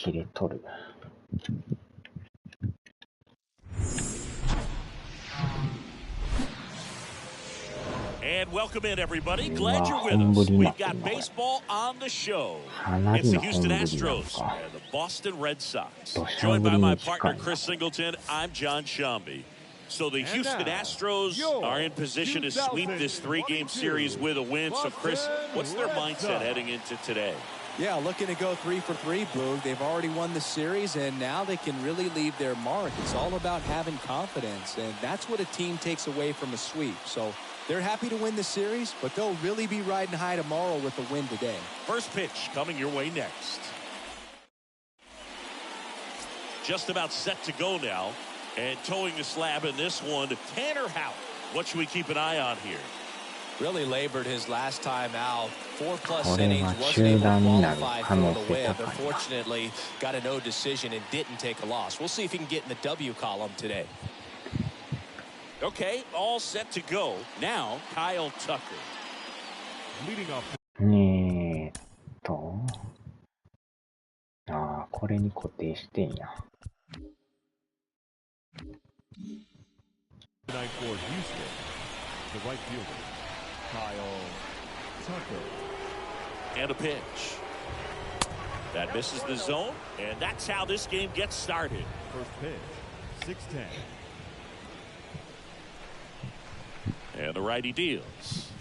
切れとる。And welcome in, everybody. Glad you're with us. We've got baseball on the show. It's the Houston Astros and the Boston Red Sox. Joined by my partner, Chris Singleton, I'm John Shambi. So the Houston Astros are in position to sweep this three-game series with a win. So, Chris, what's their mindset heading into today? Yeah, looking to go 3 for 3, Boog. They've already won the series, and now they can really leave their mark. It's all about having confidence, and that's what a team takes away from a sweep. So they're happy to win the series, but they'll really be riding high tomorrow with a win today. First pitch coming your way next. Just about set to go now. And towing the slab in this one, Tanner Houck. What should we keep an eye on here? Really labored his last time out. 4+ innings, wasn't able to qualify for the win. Unfortunately, got a no decision and didn't take a loss. We'll see if he can get in the W column today. Okay, all set to go. Now, Kyle Tucker. Leading off. これに固定してんや。Tonight for Houston, the right fielder, Kyle Tucker. And a pitch. That misses the zone, and that's how this game gets started. First pitch, 6-10. And the righty deals.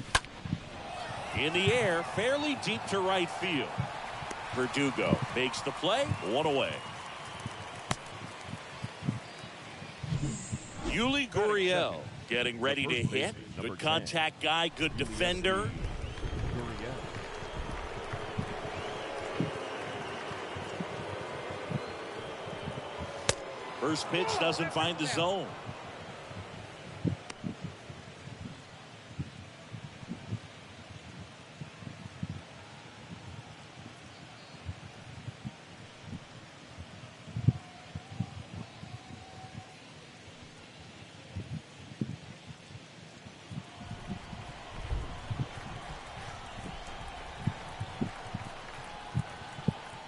In the air, fairly deep to right field. Verdugo makes the play, 1 away. Yuli Gurriel getting ready to hit. Good contact guy, good defender. First pitch doesn't find the zone.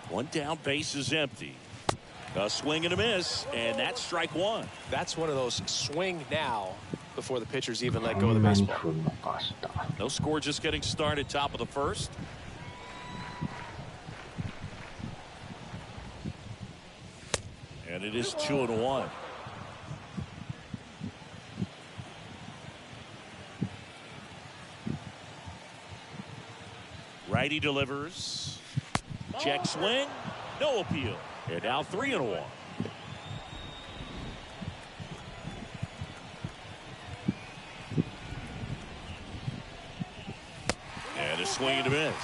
One down, base is empty. A swing and a miss, and that's strike one. That's one of those swing now before the pitchers even let go of the baseball. No score, just getting started, top of the first. And it is 2-1. Righty delivers. Check swing, no appeal. And now 3-1. And a swing and a miss.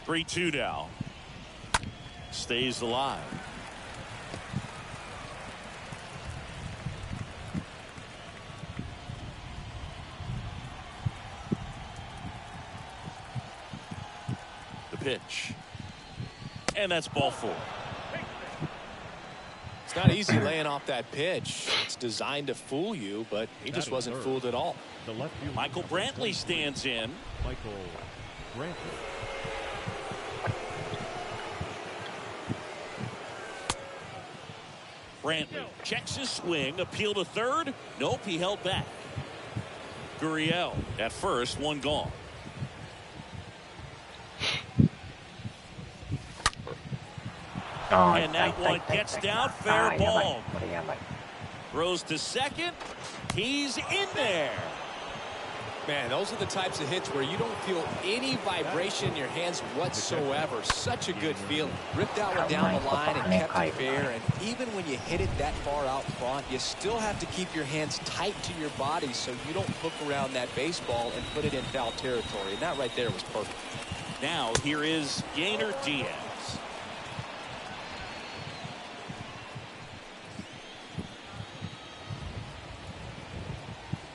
Three-2 now. Stays alive. Pitch. And that's ball 4. It's not easy laying off that pitch. It's designed to fool you, but he just wasn't fooled at all. The left fielder, Michael Brantley stands in. Michael Brantley. Brantley checks his swing, appeal to third. Nope, he held back. Gurriel at first, one gone. And that one gets down, fair ball. Throws to second. He's in there. Man, those are the types of hits where you don't feel any vibration in your hands whatsoever. Such a good feeling. Ripped that one down the line and kept it fair. And even when you hit it that far out front, you still have to keep your hands tight to your body so you don't hook around that baseball and put it in foul territory. And that right there was perfect. Now here is Gainer Diaz.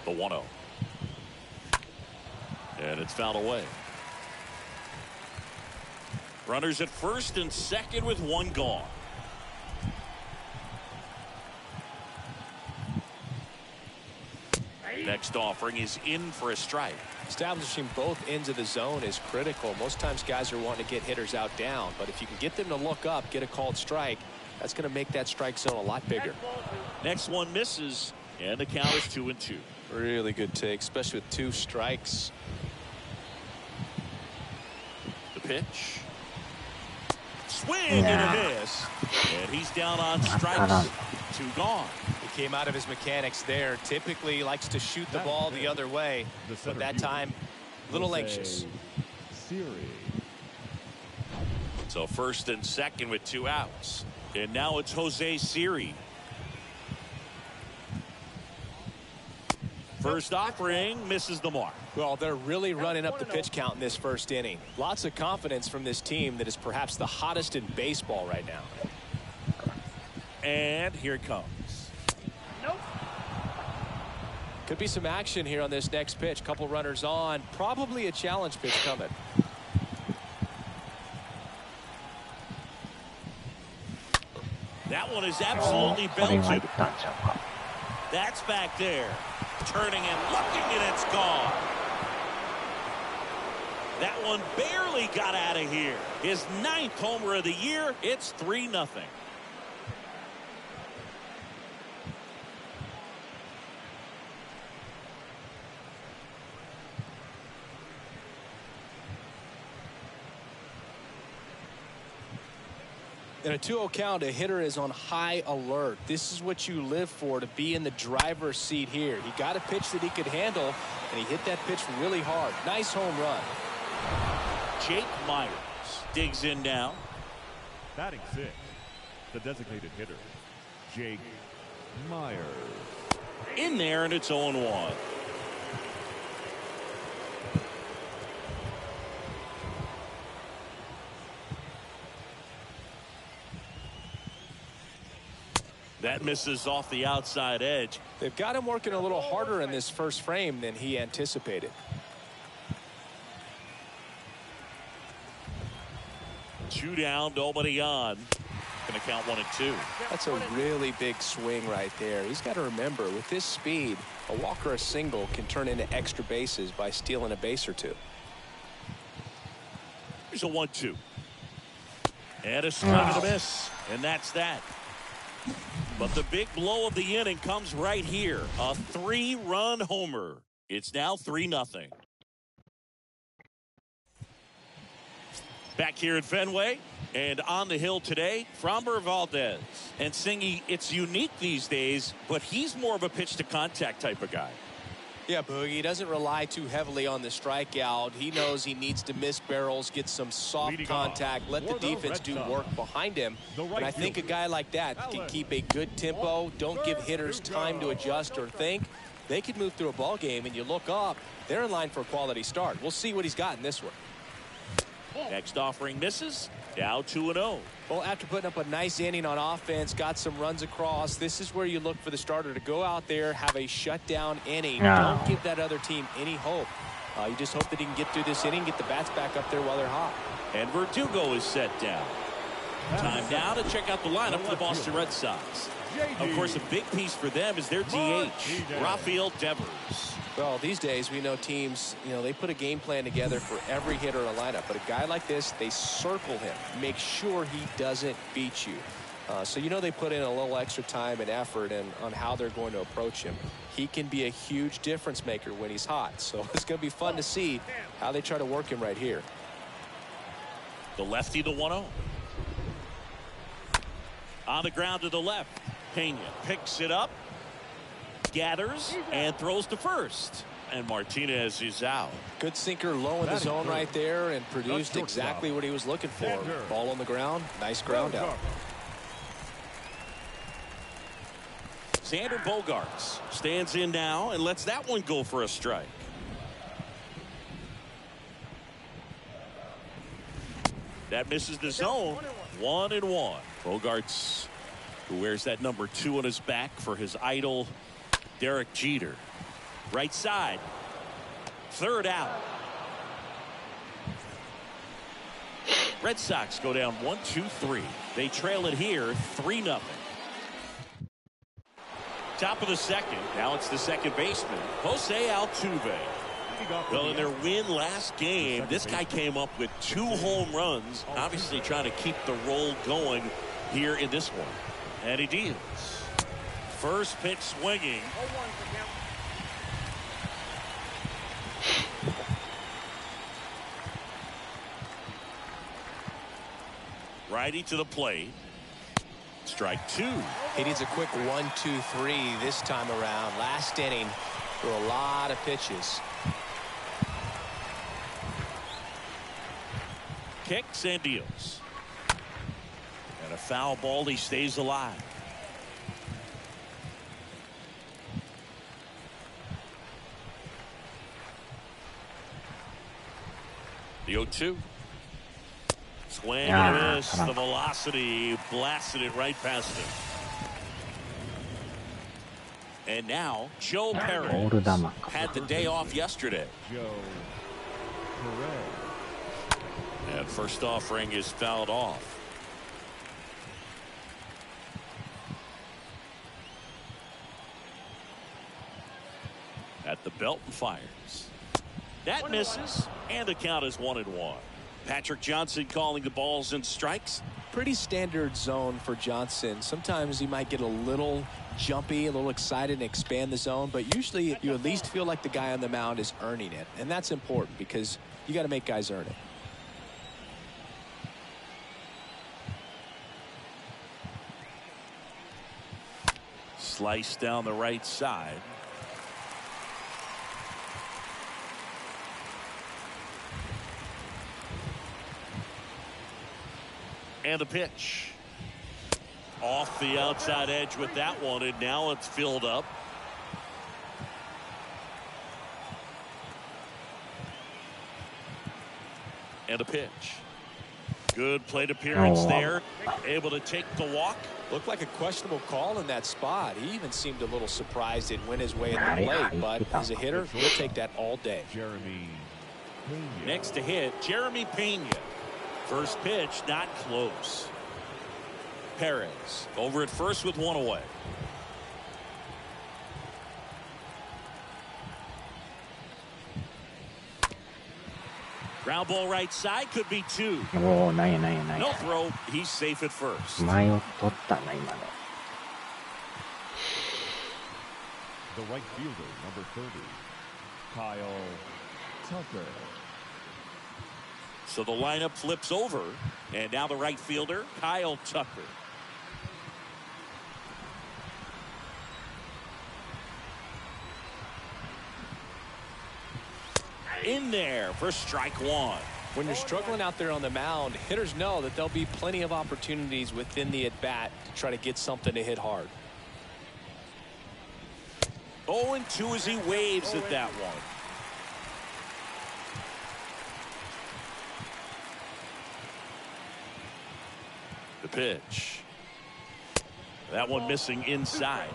The 1-0. And it's fouled away. Runners at first and second with one gone. Next offering is in for a strike. Establishing both ends of the zone is critical. Most times guys are wanting to get hitters out down, but if you can get them to look up, get a called strike, that's going to make that strike zone a lot bigger. Next one misses, and the count is 2-2. Really good take, especially with 2 strikes. The pitch. Swing and a miss. And he's down on strikes. 2 gone. He came out of his mechanics there. Typically he likes to shoot the ball the other way, but that time a little anxious. So first and second with 2 outs. And now it's Jose Siri. First offering misses the mark. Well, they're really running up the pitch count in this first inning. Lots of confidence from this team that is perhaps the hottest in baseball right now. And here it comes. Could be some action here on this next pitch. Couple runners on. Probably a challenge pitch coming. That one is absolutely belted. That's back there. Turning and looking, and it's gone. That one barely got out of here. His 9th homer of the year. It's 3-0. In a 2-0 count, a hitter is on high alert. This is what you live for, to be in the driver's seat here. He got a pitch that he could handle, and he hit that pitch really hard. Nice home run. Jake Myers digs in now. Batting 6, the designated hitter, Jake Myers. In there, and it's 0-1. That misses off the outside edge. They've got him working a little harder in this first frame than he anticipated. 2 down, nobody on. Going to count 1-2. That's a really big swing right there. He's got to remember, with this speed, a walk or a single can turn into extra bases by stealing a base or 2. Here's a 1-2. And a swing and a miss. And that's that. But the big blow of the inning comes right here. A 3-run homer. It's now 3-0. Back here at Fenway and on the hill today, Framber Valdez. And Singy, it's unique these days, but he's more of a pitch to contact type of guy. Yeah, Boogie, he doesn't rely too heavily on the strikeout. He knows he needs to miss barrels, get some soft contact, let the defense do work behind him. And I think a guy like that can keep a good tempo, don't give hitters time to adjust or think. They could move through a ball game, and you look up, they're in line for a quality start. We'll see what he's got in this one. Next offering misses. Down 2-0. Well, after putting up a nice inning on offense, got some runs across, this is where you look for the starter to go out there, have a shutdown inning. Don't give that other team any hope. You just hope that he can get through this inning, get the bats back up there while they're hot. And Verdugo is set down. Time now to check out the lineup for the Boston Red Sox. Of course, a big piece for them is their DH, Rafael Devers. Well, these days we know teams, they put a game plan together for every hitter in a lineup. But a guy like this, they circle him, make sure he doesn't beat you. So they put in a little extra time and effort on how they're going to approach him. He can be a huge difference maker when he's hot. So it's going to be fun to see how they try to work him right here. The lefty, the 1-0. On the ground to the left. Pena picks it up, gathers, and throws to first. And Martinez is out. Good sinker low in the zone right there and produced exactly what he was looking for. Ball on the ground, nice ground out. Xander Bogaerts stands in now and lets that one go for a strike. That misses the zone. 1-1. Bogaerts, who wears that number 2 on his back for his idol, Derek Jeter. Right side. Third out. Red Sox go down 1-2-3. They trail it here 3-0. Top of the second. Now it's the second baseman, Jose Altuve. Well, in their win last game, this guy came up with 2 home runs, obviously trying to keep the roll going here in this one. And he deals. First pitch swinging. Righty to the plate. Strike 2. He needs a quick 1-2-3 this time around. Last inning, threw a lot of pitches. Kicks and deals. And a foul ball. He stays alive. The 0-2. Swing and a miss. The velocity blasted it right past him. And now Joe Perez had the day off yesterday. Joe Perez. And first offering is fouled off. At the belt and fires. That misses, and the count is 1-1. Patrick Johnson calling the balls and strikes. Pretty standard zone for Johnson. Sometimes he might get a little jumpy, a little excited and expand the zone, but usually you at least feel like the guy on the mound is earning it, and that's important because you got to make guys earn it. Slice down the right side. And the pitch. Off the outside edge with that one, and now it's filled up. And a pitch. Good plate appearance there. Able to take the walk. Looked like a questionable call in that spot. He even seemed a little surprised it went his way at the plate, but as a hitter, he'll take that all day. Jeremy Pena. Next to hit, Jeremy Pena. First pitch, not close. Perez over at first with 1 away. Ground ball right side, could be 2. No throw, he's safe at first. The right fielder, number 30, Kyle Tucker. So the lineup flips over, and now the right fielder, Kyle Tucker. In there for strike 1. When you're struggling out there on the mound, hitters know that there'll be plenty of opportunities within the at-bat to try to get something to hit hard. 0-2 as he waves at that one. The pitch. That one missing inside.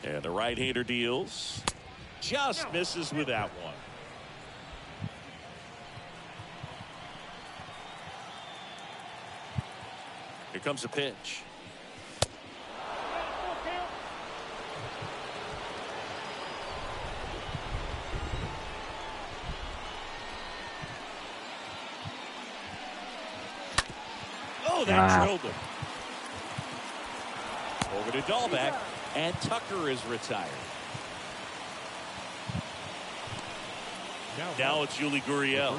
And the right-hander deals. Just misses with that one. Here comes the pitch. Oh, that drilled him. Over to Dahlbeck, and Tucker is retired. Now it's Yuli Gurriel.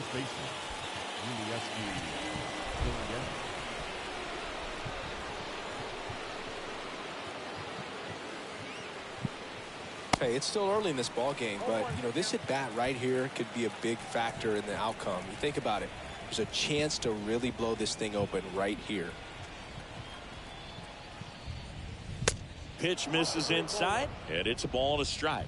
Hey, it's still early in this ball game, but you know this at bat right here could be a big factor in the outcome. You think about it. There's a chance to really blow this thing open right here. Pitch misses inside, and it's a ball and a strike.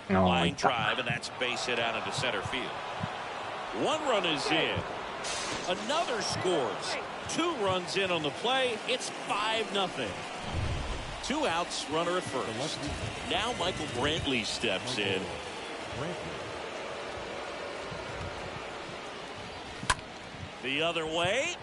Line drive, and that's base hit out into center field. 1 run is in. Another scores. 2 runs in on the play. It's 5-0. 2 outs, runner at first. Now Michael Brantley steps in. The other way.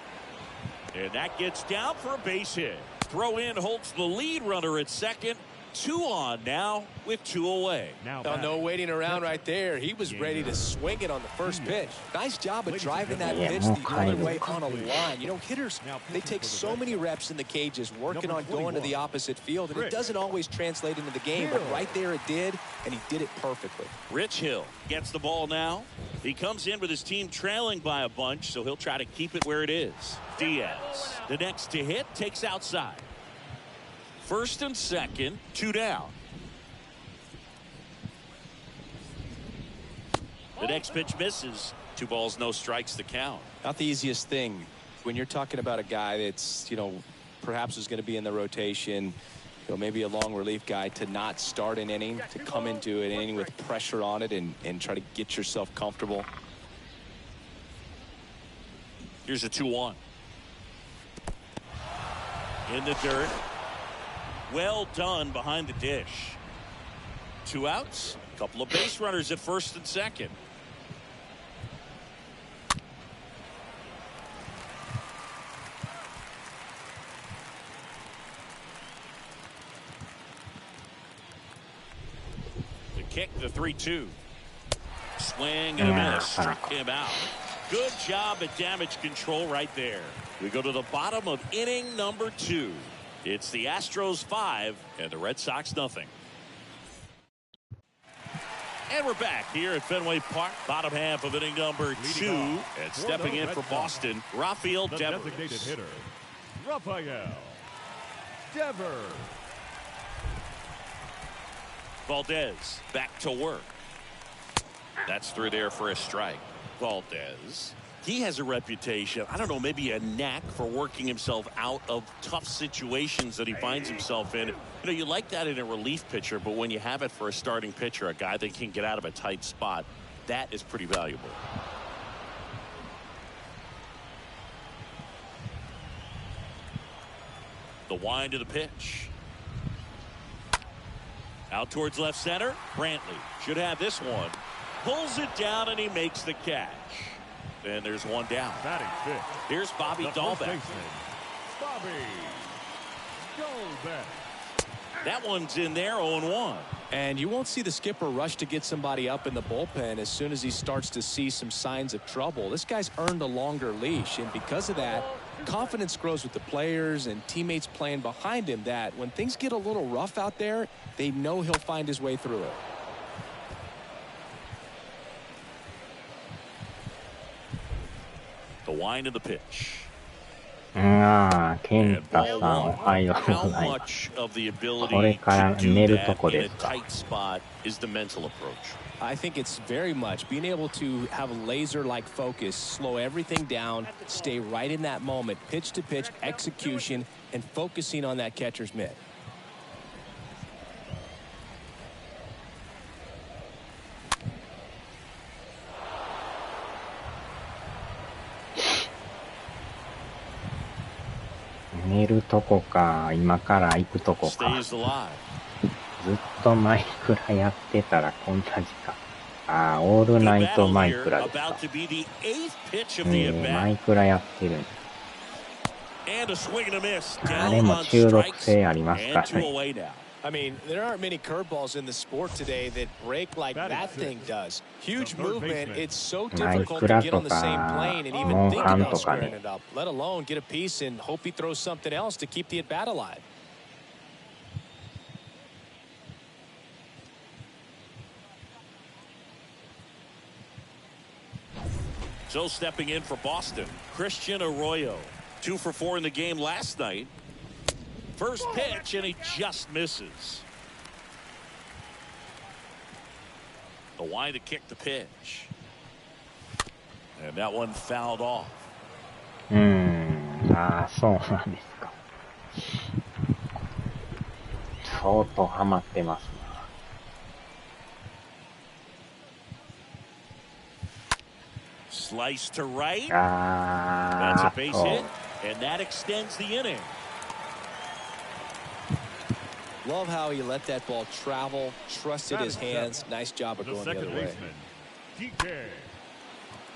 And that gets down for a base hit. Throw in holds the lead runner at second. 2 on now with 2 away. Now no waiting around right there. He was ready to swing it on the first pitch. Nice job of driving that pitch the other way on a line. You know, hitters, they take so many reps in the cages working on going to the opposite field, and it doesn't always translate into the game, but right there it did, and he did it perfectly. Rich Hill gets the ball now. He comes in with his team trailing by a bunch, so he'll try to keep it where it is. Diaz, the next to hit, takes outside. First and second, 2 down. The next pitch misses. 2 balls, no strikes to count. Not the easiest thing when you're talking about a guy that's, you know, perhaps is going to be in the rotation, you know, maybe a long relief guy, to not start an inning, to come into an inning with pressure on it and try to get yourself comfortable. Here's a 2-1. In the dirt. Well done behind the dish. 2 outs. A couple of base runners at first and second. The kick, the 3-2. Swing and a miss. Struck him out. Good job at damage control right there. We go to the bottom of inning number 2. It's the Astros 5 and the Red Sox nothing. And we're back here at Fenway Park, bottom half of inning number 2. And stepping in for Boston, Rafael Devers. Designated hitter, Rafael Devers. Valdez back to work. That's through there for a strike. Valdez. He has a reputation, I don't know, maybe a knack for working himself out of tough situations that he finds himself in. You know, you like that in a relief pitcher, but when you have it for a starting pitcher, a guy that can get out of a tight spot, that is pretty valuable. The wind of the pitch. Out towards left center. Brantley should have this one. Pulls it down and he makes the catch. And there's 1 down. Batting fifth. Here's Bobby Dahlbeck. Bobby Dahlbeck. That one's in there, 0-1. And you won't see the skipper rush to get somebody up in the bullpen as soon as he starts to see some signs of trouble. This guy's earned a longer leash, and because of that, confidence grows with the players and teammates playing behind him, that when things get a little rough out there, they know he'll find his way through it. The wind of the pitch. 健太さん、おはようございます。これから寝るとこですか？ I think it's very much being able to have a laser-like focus, slow everything down, stay right in that moment, pitch to pitch execution, and focusing on that catcher's mitt.寝るとこか、今から行くとこか。ずっとマイクラやってたらこんな時間。ああ、オールナイトマイクラですか。マイクラやってるんです。あれも中毒性ありますからね。I mean, there aren't many curveballs in the sport today that break like that thing does. Huge movement. It's so difficult to get on the same plane and even think about squaring it up, let alone get a piece and hope he throws something else to keep the at-bat alive. So stepping in for Boston, Christian Arroyo. 2 for 4 in the game last night. First pitch, and he just misses. The wind to kick the pitch. And that one fouled off. ああ、そうなんですか。相当ハマってますな。Slice to right. That's a base hit, and that extends the inning. Love how he let that ball travel, trusted his hands. Nice job of going the other way.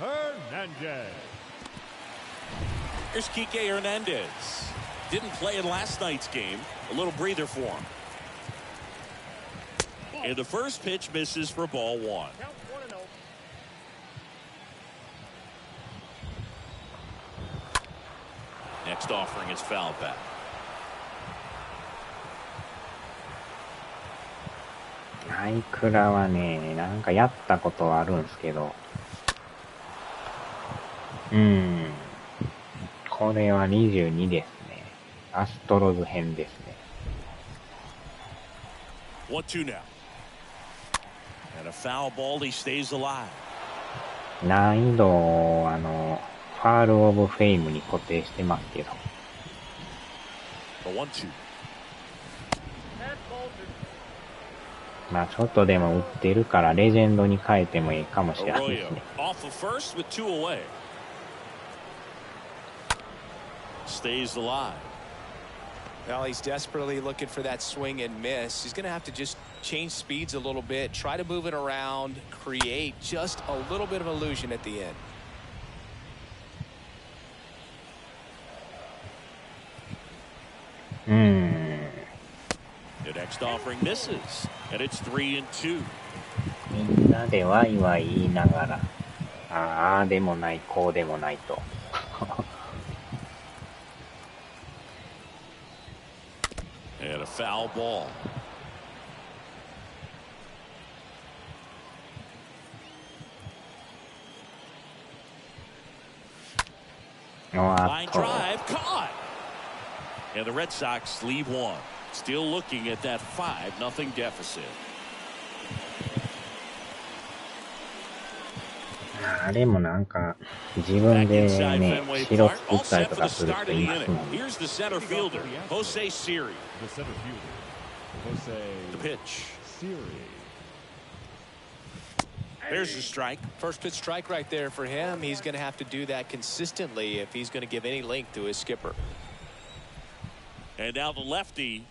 Hernandez. Here's Kike Hernandez. Didn't play in last night's game. A little breather for him. And the first pitch misses for ball one. Next offering is foul back.ナイクラはね、なんかやったことはあるんですけど。これは22ですね。アストロズ編ですね。1-2 now. And a foul ball, he stays alive. 難易度をファールオブフェイムに固定してますけど。1-2. まあちょっとでも打ってるからレジェンドに変えてもいいかもしれないですね。Off of first with 2 away. Stays alive. Well, he's desperately looking for that swing and miss. He's going to have to just change speeds a little bit, try to move it around, create just a little bit of illusion at the end. The next offering misses, and it's 3-2. みんなでワイワイ言いながら、ああでもない、こうでもないと。And a foul ball. Line drive caught. And the Red Sox leave one. Still looking at that 5-0 deficit. あれもなんか自分でね、白作ったりとかする人いますもんね。Here's the center fielder, Jose Siri. The center fielder, Jose. The pitch. Siri. There's the strike. First pitch strike right there for him. He's going to have to do that consistently if he's going to give any length to his skipper. And now the lefty.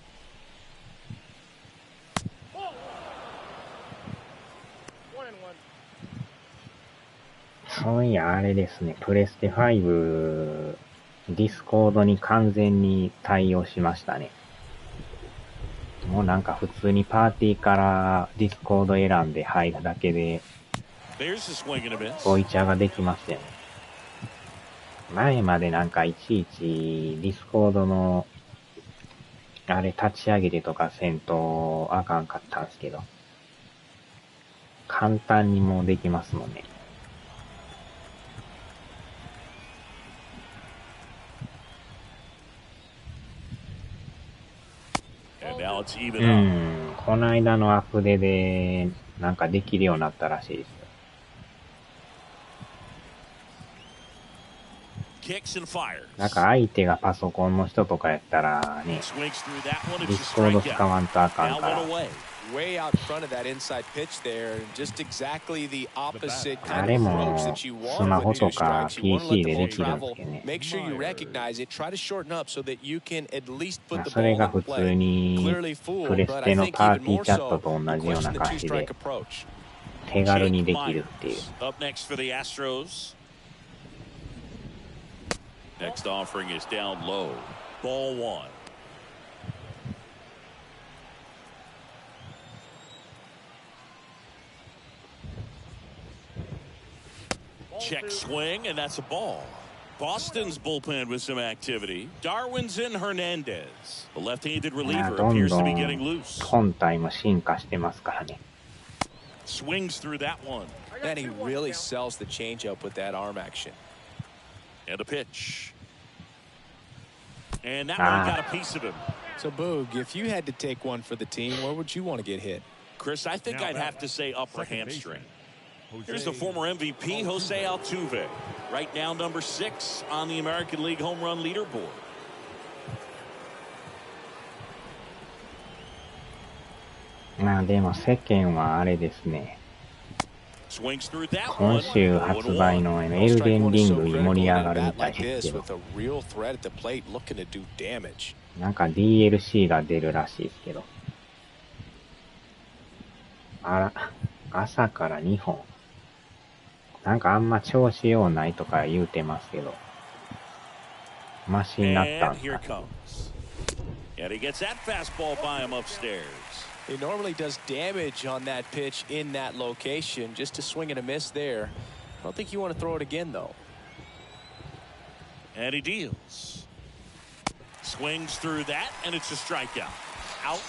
そういや、あれですね、プレステ5、ディスコードに完全に対応しましたね。もうなんか普通にパーティーからディスコード選んで入るだけで、ボイチャーができますよね。前までなんかいちいちディスコードの、あれ立ち上げてとかせんとあかんかったんですけど、簡単にもうできますもんね。この間のアップデでなんかできるようになったらしいですよ。なんか相手がパソコンの人とかやったらね、ディスコード使わんとあかんから。Way out front of that inside pitch there, just exactly the opposite あ kind れ of も approach that you ス want マ with ホ the と new か strikes. You want to let PC the で ball できるんです travel. けどね。 Make sure you recognize it. Try to shorten up so that you can at least put the それ ball が in 普通 play. に Clearly プ fooled, レ but ス I テの think パー even ティー more チャット so, と同じよう question な the 感じで two-strike approach. 手軽にできるっていう。 Up next for the Astros. Next offering is down low. Ball one. Check swing, and that's a ball. Boston's bullpen with some activity. Darwin's in Hernandez. The left-handed まあ reliever どん appears ど to be getting ん loose. 本体も進化してますからね。 Swings through that one. And he really sells the changeup with that arm action. And a pitch. And that one got a piece of him. So, Boog, if you had to take one for the team, where would you want to get hit? Chris, I think Now I'd have to say upper second hamstring. baseman, Here's the former MVP, Jose Altuve. Right now, number 6 on the American League home run leaderboard. まあでも世間はあれですね。 Swings through that 今 one. 週発売のエルデンリングに盛り上がるみたいですけど、 with a real threat at the plate looking to do damage. なんか DLC が出るらしいですけど、あら、朝から2本。なんかあんま調子ようないとか言うてますけど。マシになったんですか。And he gets that fastball by him upstairs. He normally does damage on that pitch in that location. Just a swing and a miss there. I don't think you want to throw it again, though. And he deals. Swings through that, and it's a strikeout. Out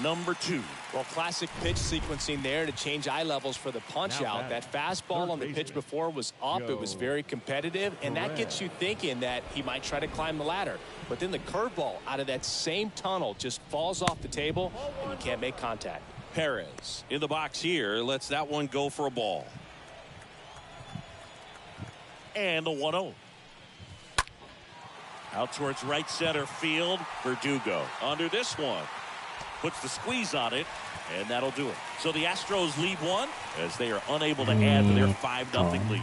number 2. Well, classic pitch sequencing there to change eye levels for the punch out. That fastball on the pitch before was up. It was very competitive, and that gets you thinking that he might try to climb the ladder. But then the curveball out of that same tunnel just falls off the table, and you can't make contact. Perez in the box here lets that one go for a ball. And the 1-0. Out towards right center field. Verdugo under this one. Puts the squeeze on it, and that'll do it. So the Astros lead one as they are unable to add to their 5-0 lead.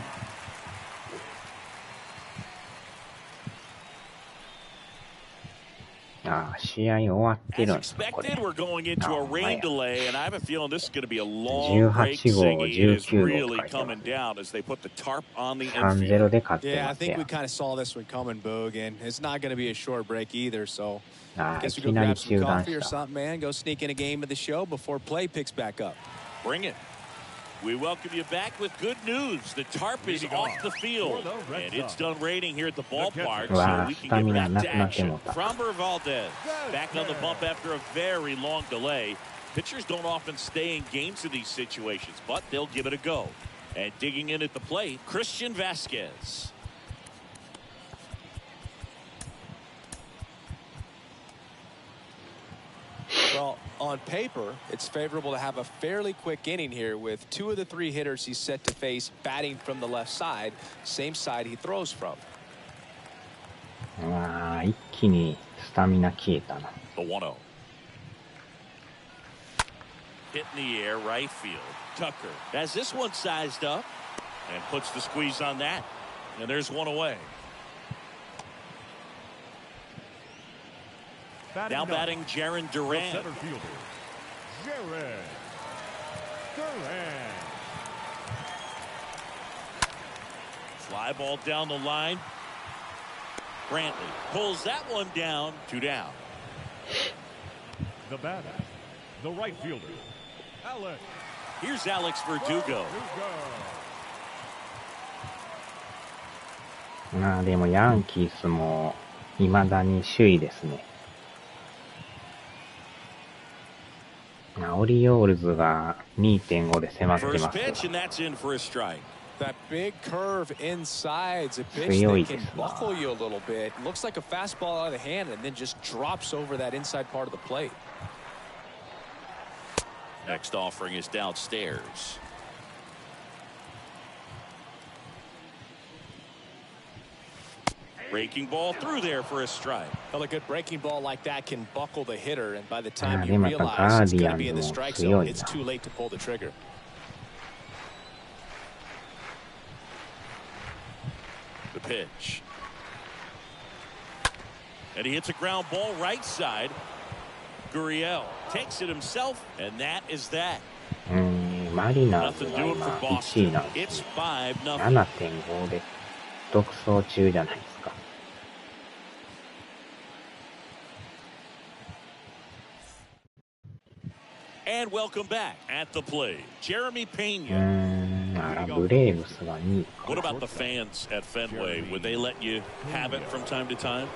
As expected, we're going into a rain delay, and I have a feeling this is going to be a long break. Singy is really coming down as they put the tarp on the infield. Yeah, I think we kind of saw this one coming, Boog, and it's not going to be a short break either, so I guess we go grab some coffee or something, man. Go sneak in a game of the show before play picks back up. Bring it. We welcome you back with good news. The tarp is off the field, and it's done raining here at the ballpark, so we can get back to action. Framber Valdez back on the bump after a very long delay. Pitchers don't often stay in games in these situations, but they'll give it a go. And digging in at the plate, Christian Vasquez. Well, on paper, it's favorable to have a fairly quick inning here with 2 of the 3 hitters he's set to face batting from the left side, same side he throws from. 一気にスタミナ消えたな。The 1-0. Hit in the air, right field. Tucker has this one sized up and puts the squeeze on that. And there's one away. Now batting Jarren Duran. Center fielder, Jarren Duran. Fly ball down the line. Brantley pulls that one down. 2 down. The batter, the right fielder, Alex. Here's Alex Verdugo. でもヤンキースも未だに首位ですね。オリオールズが 2.5 で迫ってますけど。That big curve inside's a pitch that can buckle you a little bit. Looks like a fastball out of the hand and then just drops over that inside part of the plate. Next offering is downstairs. Breaking ball through there for a strike. Well, a good breaking ball like that can buckle the hitter, and by the time you realize it's going to be in the strike zone, it's too late to pull the trigger. The pitch. And he hits a ground ball right side. Gurriel takes it himself, and that is that. マリナーズが今1位なんですね。7.5 で独走中じゃないですか。And welcome back at the plate, Jeremy Pena. What about the fans at Fenway? Would they let you have it from time to time?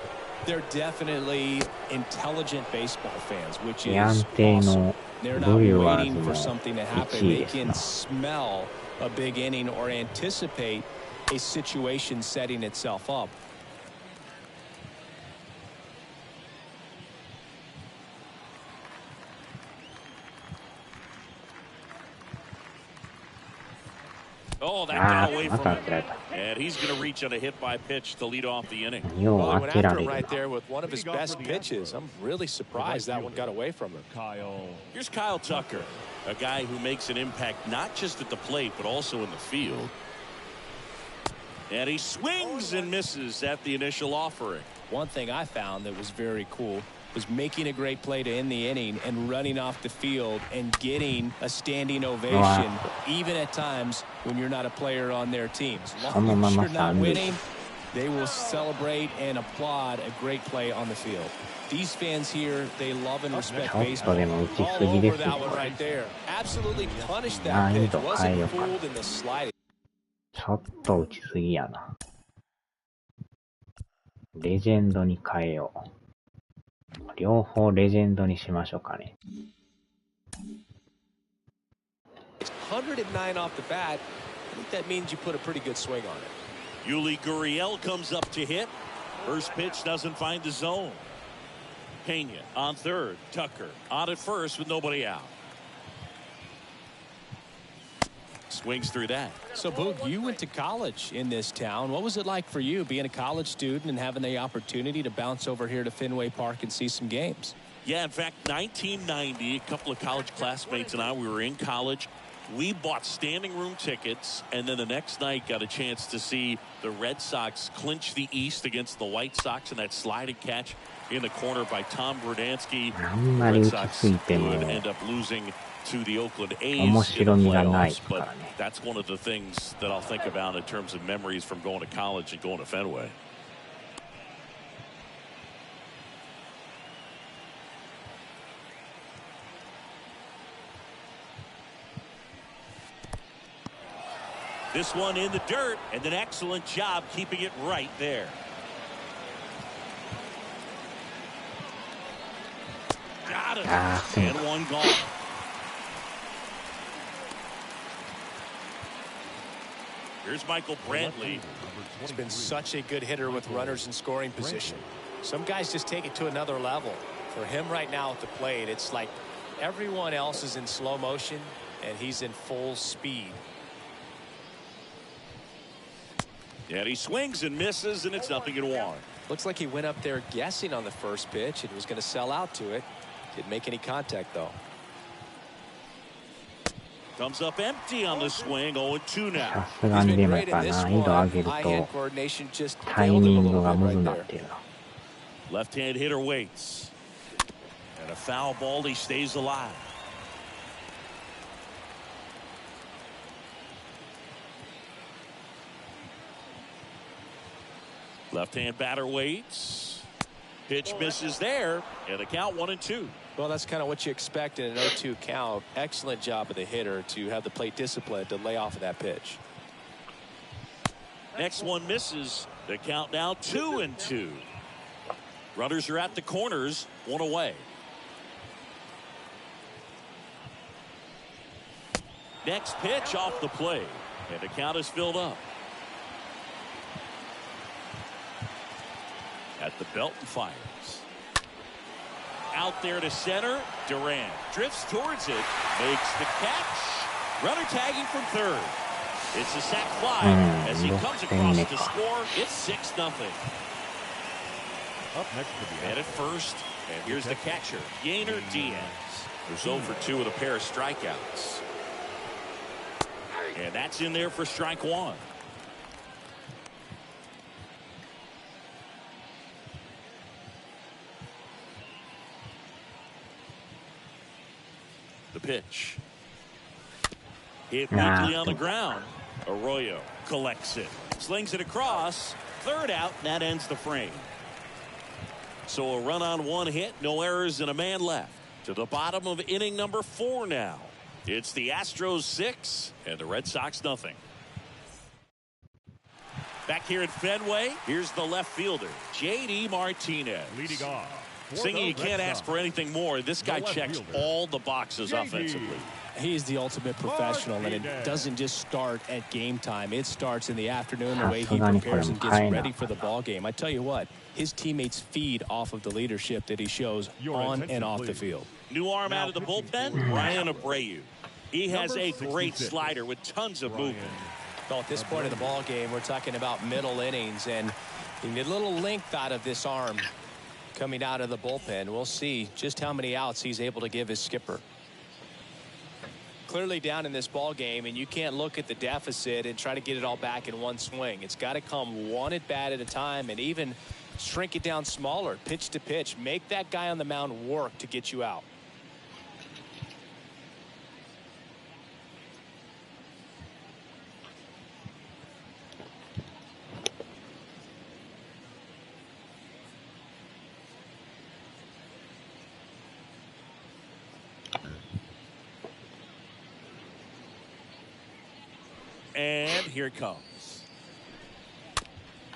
They're definitely intelligent baseball fans, which is awesome. They're not waiting for something to happen. They can smell a big inning or anticipate a situation setting itself up. Oh, that got away from him. And he's going to reach on a hit by pitch to lead off the inning. Well, he went after him right there with one of his best pitches. I'm really surprised that one got away from him. Here's Kyle Tucker, a guy who makes an impact not just at the plate, but also in the field. And he swings and misses at the initial offering. One thing I found that was very cool, was making a great play to end the inning and running off the field and getting a standing ovation, even at times when you're not a player on their team. As long as you're not winning, they will celebrate and applaud a great play on the field. These fans here, they love and respect baseball. All over that one right there. Absolutely punished that pitch. Wasn't fooled in the slightest. ちょっと打ちすぎやな。レジェンドに変えよう。両方レジェンドにしましょうかね。109 off the bat. I think that means you put a pretty good swing on it. Yuli Gurriel comes up to hit. First pitch doesn't find the zone. Pena on third. Tucker on at first with nobody out. Swings through that. So, Boog, you went to college in this town. What was it like for you being a college student and having the opportunity to bounce over here to Fenway Park and see some games? Yeah, in fact, 1990, a couple of college classmates and I, we were in college. We bought standing room tickets, and then the next night got a chance to see the Red Sox clinch the East against the White Sox in that sliding catch in the corner by Tom Verdansky. The Red Sox would end up losing to the Oakland A's in the playoffs, but that's one of the things that I'll think about in terms of memories from going to college and going to Fenway. This one in the dirt, and an excellent job keeping it right there. Got it. And one gone. Here's Michael Brantley. He's been such a good hitter with runners in scoring position. Some guys just take it to another level. For him right now at the plate, it's like everyone else is in slow motion, and he's in full speed. Yeah, he swings and misses, and it's 0-1. Looks like he went up there guessing on the first pitch and was going to sell out to it. Didn't make any contact, though. Comes up empty on the swing. 0-2 now. さすがにでもやっぱ難易度上げるとタイミングがむずなってるな。Left-hand hitter waits. And a foul ball, he stays alive. Left-hand batter waits. Pitch misses there, and a count 1-2. Well, that's kind of what you expect in an 0-2 count. Excellent job of the hitter to have the plate discipline to lay off of that pitch. Next one misses. The count now 2-2. Runners are at the corners, one away. Next pitch off the plate, and the count is filled up. At the belt and fires. Out there to center. Durant drifts towards it. Makes the catch. Runner tagging from third. It's a sac fly as he comes across to score. It's 6-0. Up next to the at first. And here's the catcher, Yainer Diaz, who's 0 for 2 with a pair of strikeouts. And that's in there for strike one. The pitch. Hit weakly on the ground. Arroyo collects it. Slings it across. Third out. That ends the frame. So a run on one hit. No errors and a man left. To the bottom of inning number 4 now. It's the Astros 6 and the Red Sox nothing. Back here at Fenway, here's the left fielder, J.D. Martinez. leading off. Singing, you can't ask for anything more. This guy checks all the boxes offensively. He is the ultimate professional, and it doesn't just start at game time. It starts in the afternoon, the way he prepares and gets ready for the ball game. I tell you what, his teammates feed off of the leadership that he shows on and off the field. New arm out of the bullpen, Ryan Abreu. He has a great slider with tons of movement. Well, at this point of the ball game, we're talking about middle innings, and you get a little length out of this arm coming out of the bullpen. We'll see just how many outs he's able to give his skipper. Clearly down in this ball game, and you can't look at the deficit and try to get it all back in one swing. It's got to come one at bat at a time, and even Shrink it down smaller, pitch to pitch. Make that guy on the mound work to get you out. And here it comes.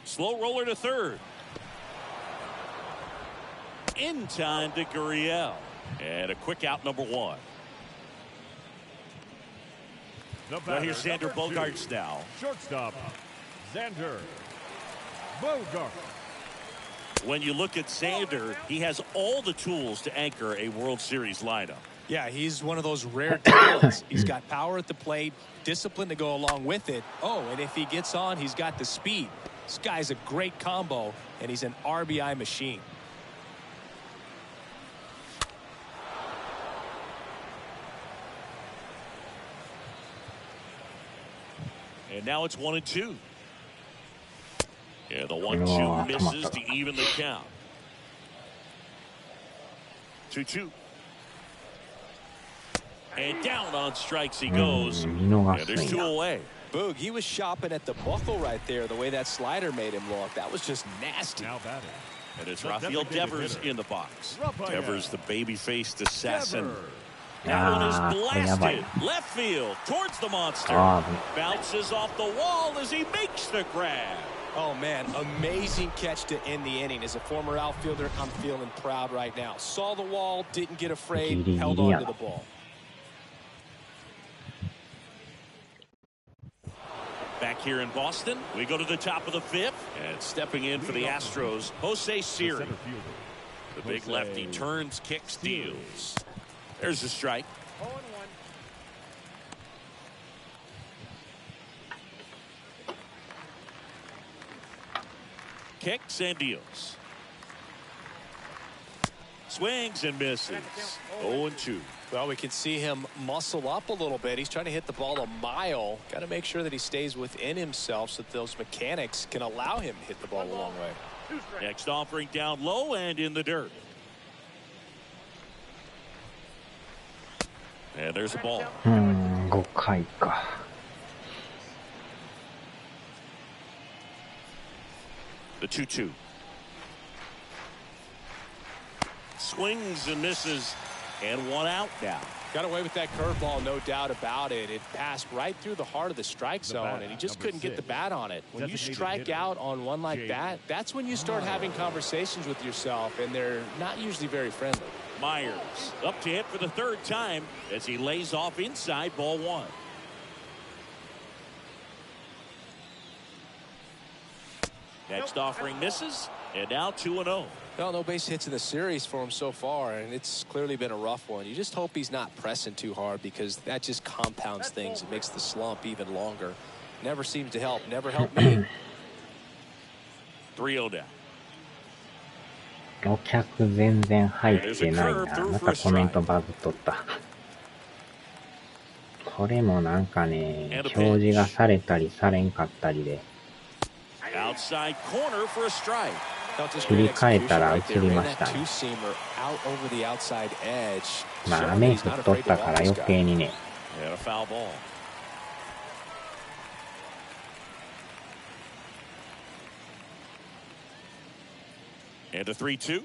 Slow roller to third. In time to Gurriel. And a quick out, number one. Now here's Xander Bogaerts now. Shortstop, Xander Bogaerts. When you look at Xander, he has all the tools to anchor a World Series lineup. Yeah, he's one of those rare talents. He's got power at the plate, discipline to go along with it. Oh, and if he gets on, he's got the speed. This guy's a great combo, and he's an RBI machine. And now it's 1-2. Yeah, the 1-2 misses to even the count. 2-2. And down on strikes he goes. And there's two away. Boog, he was shopping at the buckle right there, the way that slider made him look. That was just nasty. Now batting. And it's Rafael Devers in the box. Devers, the baby-faced assassin. That one is blasted. Left field towards the monster. Bounces off the wall as he makes the grab. Oh, man, amazing catch to end the inning. As a former outfielder, I'm feeling proud right now. Saw the wall, didn't get afraid, held on to the ball. Back here in Boston, we go to the top of the fifth. And stepping in for the Astros, Jose Siri. The big lefty turns, kicks, steals. There's a strike. 0-1. Kicks and deals. Swings and misses. 0-2. Well, we can see him muscle up a little bit. He's trying to hit the ball a mile. Got to make sure that he stays within himself so that those mechanics can allow him to hit the ball a long way. Next offering down low and in the dirt. And there's a ball. 5回か。The 2-2. Swings and misses. And one out now. Got away with that curveball, no doubt about it. It passed right through the heart of the strike zone, and he just couldn't get the bat on it. When you strike out on one like that, that's when you start having conversations with yourself, and they're not usually very friendly. Myers up to hit for the third time as he lays off inside, ball one. Next offering misses, and now 2-0. Well, no base hits in the series for him so far, and it's clearly been a rough one. You just hope he's not pressing too hard because that just compounds things. It makes the slump even longer. Never seems to help. Never helped me. 3-0 down. お客全然入ってないな。またコメントバグっとった。これもなんかね、表示がされたりされんかったりで。Outside corner for a strike. 振り返ったら映りましたね。まあ雨降っとったから余計にね。And a 3-2.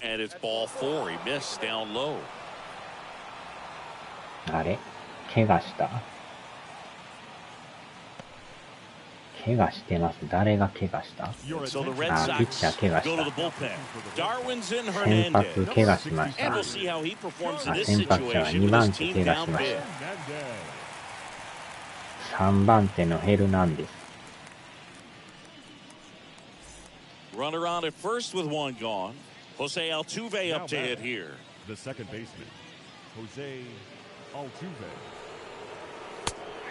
And it's ball four. He missed down low. あれ怪我した怪我してます。誰が怪我したあ、ピッチャー怪我した。先発怪我しました。あ、先発者は2番手怪我しました。3番手のヘルナンデス。Runner on at first with one gone. Jose Altuve up to hit here. The second baseman, Jose Altuve.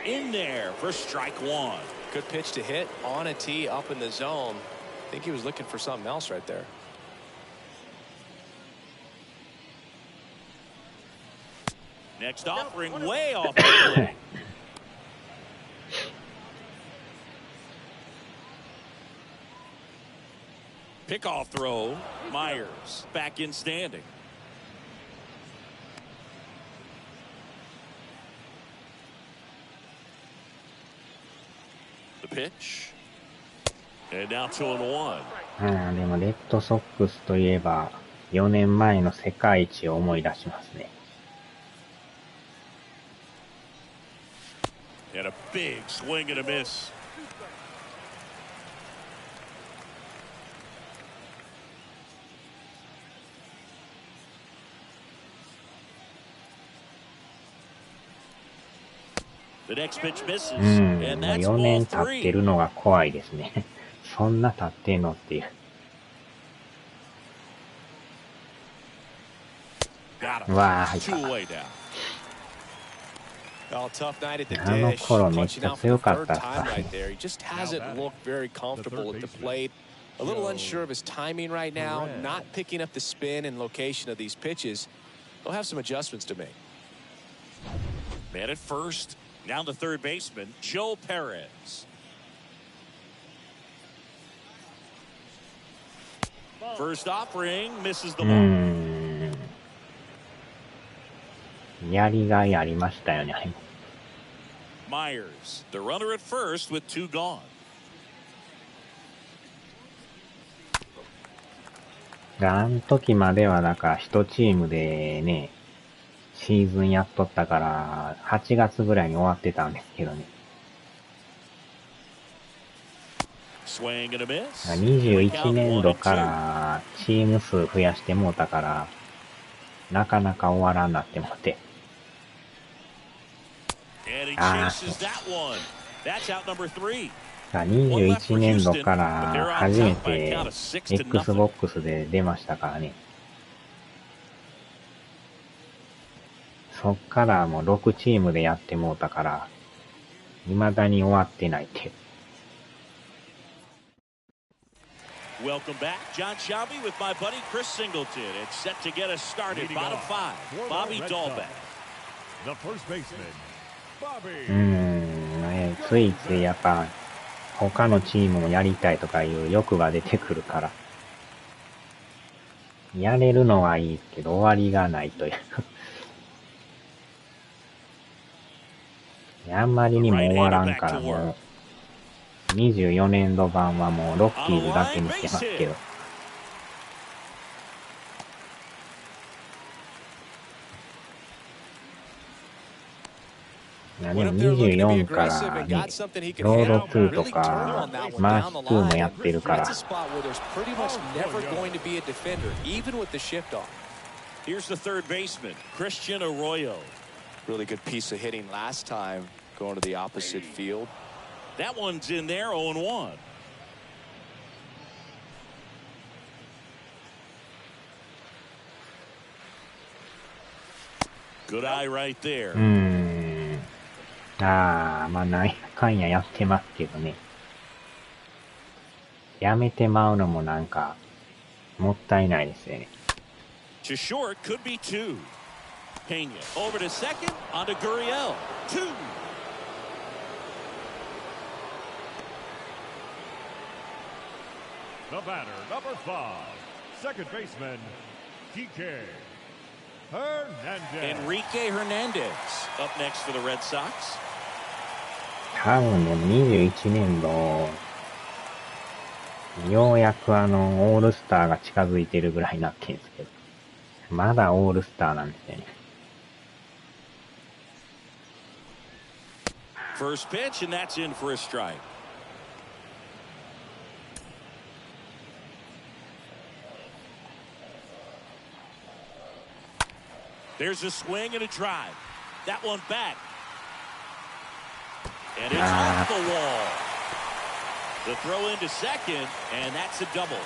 In there for strike one. Good pitch to hit on a tee up in the zone. I think he was looking for something else right there. Next offering way off the plate. Pickoff throw. Myers back in standing. The pitch. And now 2-1. でもレッドソックスといえば4年前の世界一を思い出しますね。And a big swing and a miss. The next pitch misses. And that's 4 ball 年経ってる 3. のが怖いですね。そんな経ってんのっていう。Got him. わあ、入っ Two た。 away now. Well, tough night at the あの dish. 頃めっ Punching ちゃ out for 強 the かっ third たっ time す right there. He just hasn't looked very comfortable at the plate. A little unsure of his timing right now. Not picking up the spin and location of these pitches. He'll have some adjustments to make. Man at first. Now the third baseman, Joe Perez. First offering misses the ball. やりがいありましたよね。Myers, the runner at first with 2 gone. あの時まではなんか1チームでね、シーズンやっとったから8月ぐらいに終わってたんですけどね。Swing and a miss. 21年度からチーム数増やしてもうたから、なかなか終わらんなって思って。And he chases that one. That's out number 3. 21年度から初めて Xbox で出ましたからね。そっからもう6チームでやってもうたから、未だに終わってないって。Welcome back. John Shelby with my buddy Chris Singleton. It's set to get us started. Bottom 5. Bobby Dahlbeck. The first baseman, Bobby. ついついやっぱ他のチームもやりたいとかいう欲が出てくるから、やれるのはいいけど終わりがないという。あんまりにも終わらんからもう、24年度版はもうロッキーズだけにしてますけど。でも24からに、ロード2とか、マーキ2もやってるから。Here's the third baseman, Christian Arroyo. Really good piece of hitting last time going to the opposite field. That one's in there, 0-1. Good eye right there. まあなんやかんややってますけどね。やめてまうのもなんか、もったいないですよね。To short, could be 2. Pena over to second, onto Gurriel. 2. The batter, number 5, second baseman, TK Hernandez. Enrique Hernandez up next for the Red Sox. 多分でも21年度、ようやくオールスターが近づいてるぐらいになってるんですけど、まだオールスターなんですよね。First pitch, and that's in for a strike. There's a swing and a drive. That one back. And it's off the wall. The throw into second, and that's a double.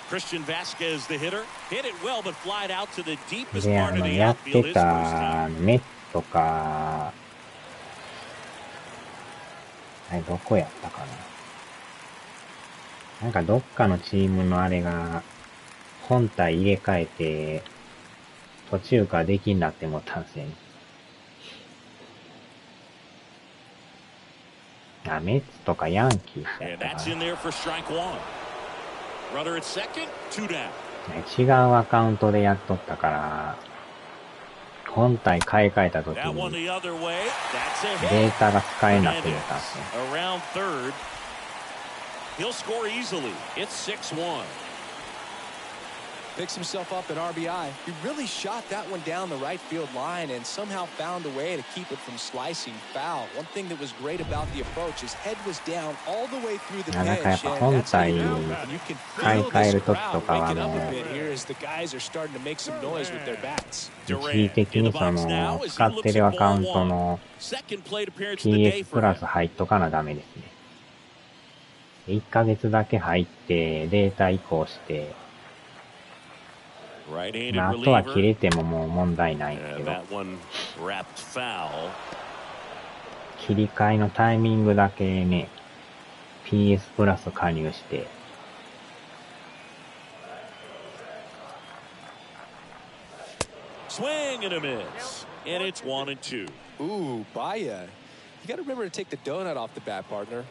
Christian Vasquez, the hitter, hit it well, but flied out to the deepest で、 part of the やっ outfield. て His first た time. ネットか、あれどこやったかな。なんかどっかのチームのあれが本体入れ替えて途中からできんなって思ったんですよね。あ、メッツとかヤンキースやったかな。違うアカウントでやっとったから、本体買い替えた時にデータが使えなくなったんですね。Picks himself up an RBI. He really shot that one down the right field line and somehow found a way to keep it from slicing foul. One thing that was great about the approach, his head was down all the way through the pitch. なんかやっぱ本体買い替える時とかはもう一時的にその使ってるアカウントの PS プラス入っとかなダメですね。1ヶ月だけ入ってデータ移行して、まあ、あとは切れてももう問題ないんですけど、切り替えのタイミングだけね、PS プラス加入して、Swing and a miss, and it's 1-2. Ooh, Baya. You got to remember to take the donut off the bat, partner.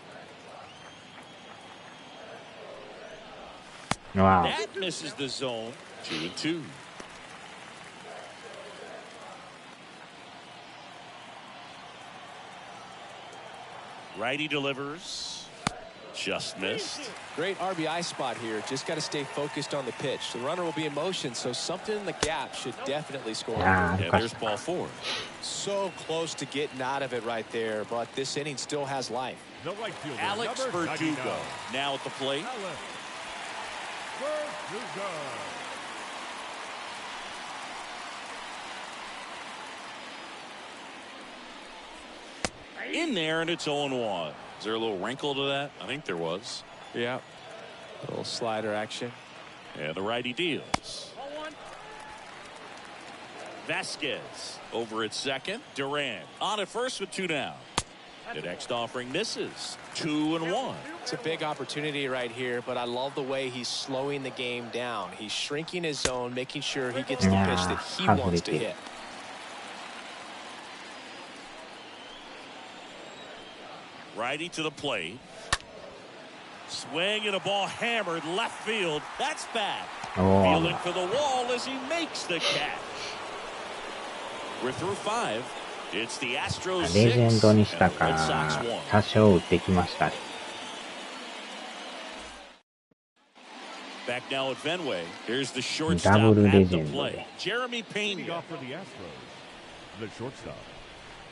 Wow. That misses the zone. 2-2. Righty delivers. Just missed. Great RBI spot here. Just got to stay focused on the pitch. The runner will be in motion, so something in the gap should definitely score. And there's ball 4. So close to getting out of it right there, but this inning still has life. The right fielder, Alex Verdugo now at the plate. Verdugo. In there, and it's 0-1. Is there a little wrinkle to that? I think there was. Yeah. A little slider action. And the righty deals. Vasquez over at second. Durant on at first with 2 down. The next offering misses. 2-1. It's a big opportunity right here, but I love the way he's slowing the game down. He's shrinking his zone, making sure he gets the pitch that he wants to hit. Righty to the plate. Swing and a ball hammered left field. That's bad. Fielding for the wall as he makes the catch. We're through 5. It's the Astros 6 レジェンドにした and か the Red ら Sox 1. 多少打ってきましたね。Back now at Fenway. Here's the shortstop ダブルレ at ジ the ェンド plate. で。 Jeremy Leading Pena. off for the Astros, the shortstop,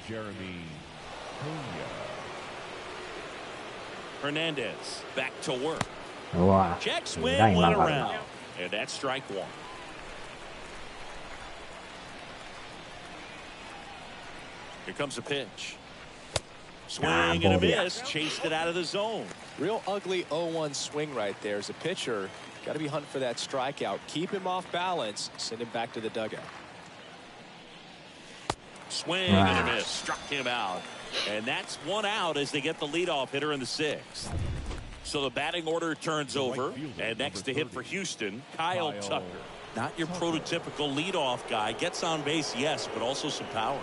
Jeremy Pena. Hernandez back to work. うわ、 Check swing ライン went 曲がる around. な。 And that's strike 1. Here comes a pitch. Swing and a miss. Chased it out of the zone. Real ugly 0-1 swing right there. As a pitcher, got to be hunting for that strikeout. Keep him off balance. Send him back to the dugout. Swing and a miss. Struck him out. And that's 1 out as they get the leadoff hitter in the 6th. So the batting order turns over. And next to hit for Houston, Kyle Tucker. Not your prototypical leadoff guy. Gets on base, yes, but also some power.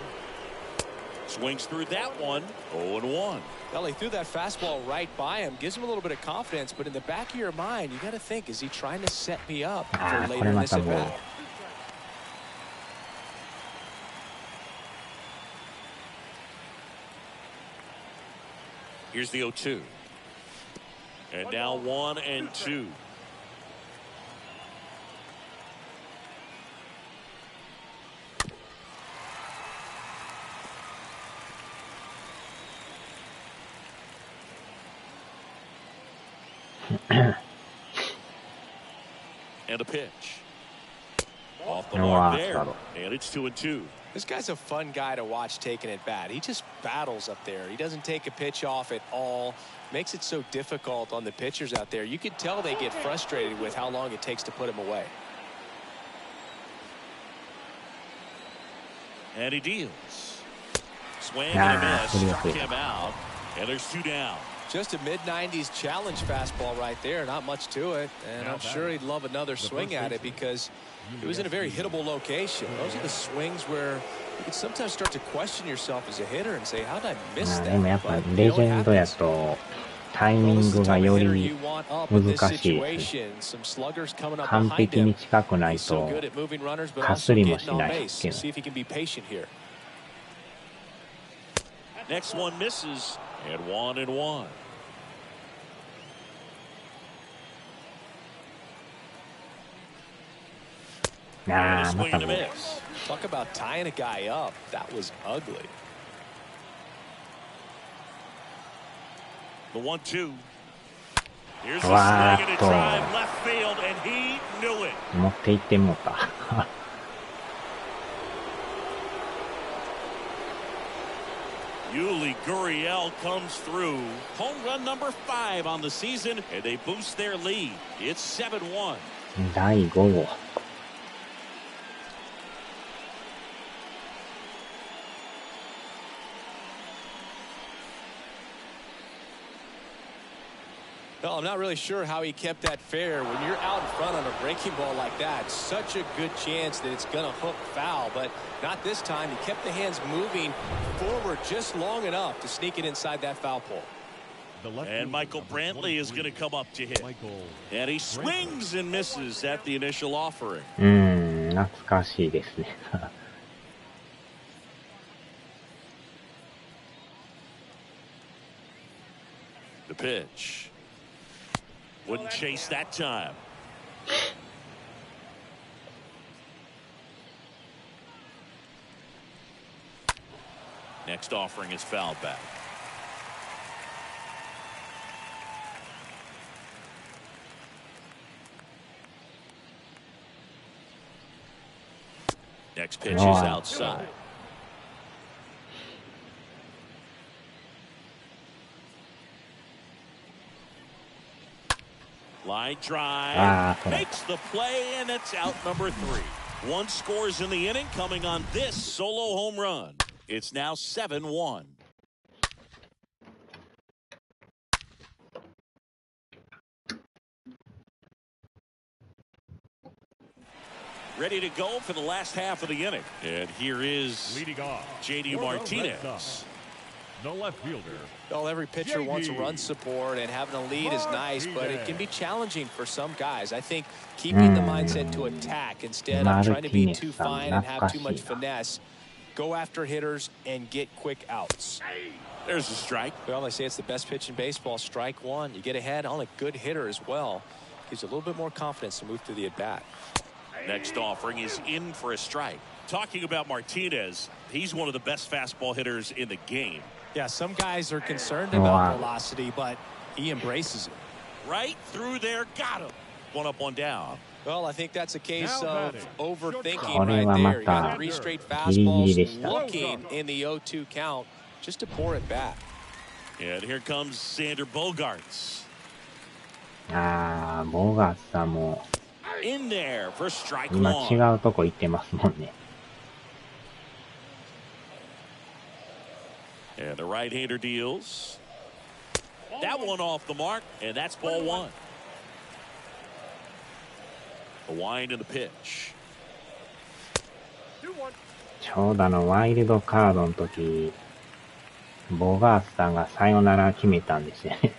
Swings through that one. 0-1. Well, he threw that fastball right by him. Gives him a little bit of confidence. But in the back of your mind, you got to think, is he trying to set me up for later in this at-bat? Here's the 0-2. And now 1-2. And a pitch. Off the mark there. And it's 2-2. This guy's a fun guy to watch taking at bat. He just battles up there. He doesn't take a pitch off at all. Makes it so difficult on the pitchers out there. You can tell they get frustrated with how long it takes to put him away. And he deals. Swing and a miss. Struck him out. And there's 2 down. Just a mid-90s challenge fastball right there. Not much to it. And I'm sure he'd love another swing at it because it was in a very hittable location. Those are the swings where you can sometimes start to question yourself as a hitter and say, how did I miss that? でもやっぱレジェンドやとタイミングがより難しいですね。完璧に近くないとかすりもしないですけど。Next one misses, and 1-1. Nah, swing and a miss. Talk about tying a guy up. That was ugly. The 1-2. Here's a swing and a drive left field, and he knew it. 持って行ってもうた。Yuli Gurriel comes through. Home run number 5 on the season, and they boost their lead. It's 7-1. 第5号。Well, I'm not really sure how he kept that fair. When you're out in front on a breaking ball like that, such a good chance that it's going to hook foul, but not this time. He kept the hands moving forward just long enough to sneak it inside that foul pole. And Michael Brantley is going to come up to hit. And he swings and misses at the initial offering. 懐かしいですね。The pitch. Wouldn't chase that time. Next offering is fouled back. Next pitch is outside. Line drive, makes the play, and it's out number 3. 1 scores in the inning, coming on this solo home run. It's now 7-1. Ready to go for the last half of the inning. And here is leading off J.D. Martinez. The left fielder. Well, every pitcher wants run support, and having a lead is nice, but it can be challenging for some guys. I think keeping the mindset to attack instead of trying to be too fine and have too much finesse. Go after hitters and get quick outs. There's a strike. Well, they say it's the best pitch in baseball. Strike one. You get ahead on a good hitter as well. Gives you a little bit more confidence to move through the at-bat. Next offering is in for a strike. Talking about Martinez, he's one of the best fastball hitters in the game. Yeah, some guys are concerned about velocity, but he embraces it. Right through there, got him. 1 up, 1 down. Well, I think that's a case of overthinking right there. You got 3 straight fastballs looking in the 0-2 count just to pour it back. And here comes Sander Bogarts. Bogarts さんも In there for strike 今 1. 違うとこ行ってますもんね。And the right-hander deals. That one off the mark, and that's ball 1. A wind in the pitch. ちょうどワイルドカードの時、ボガースさんがサヨナラ決めたんですよね。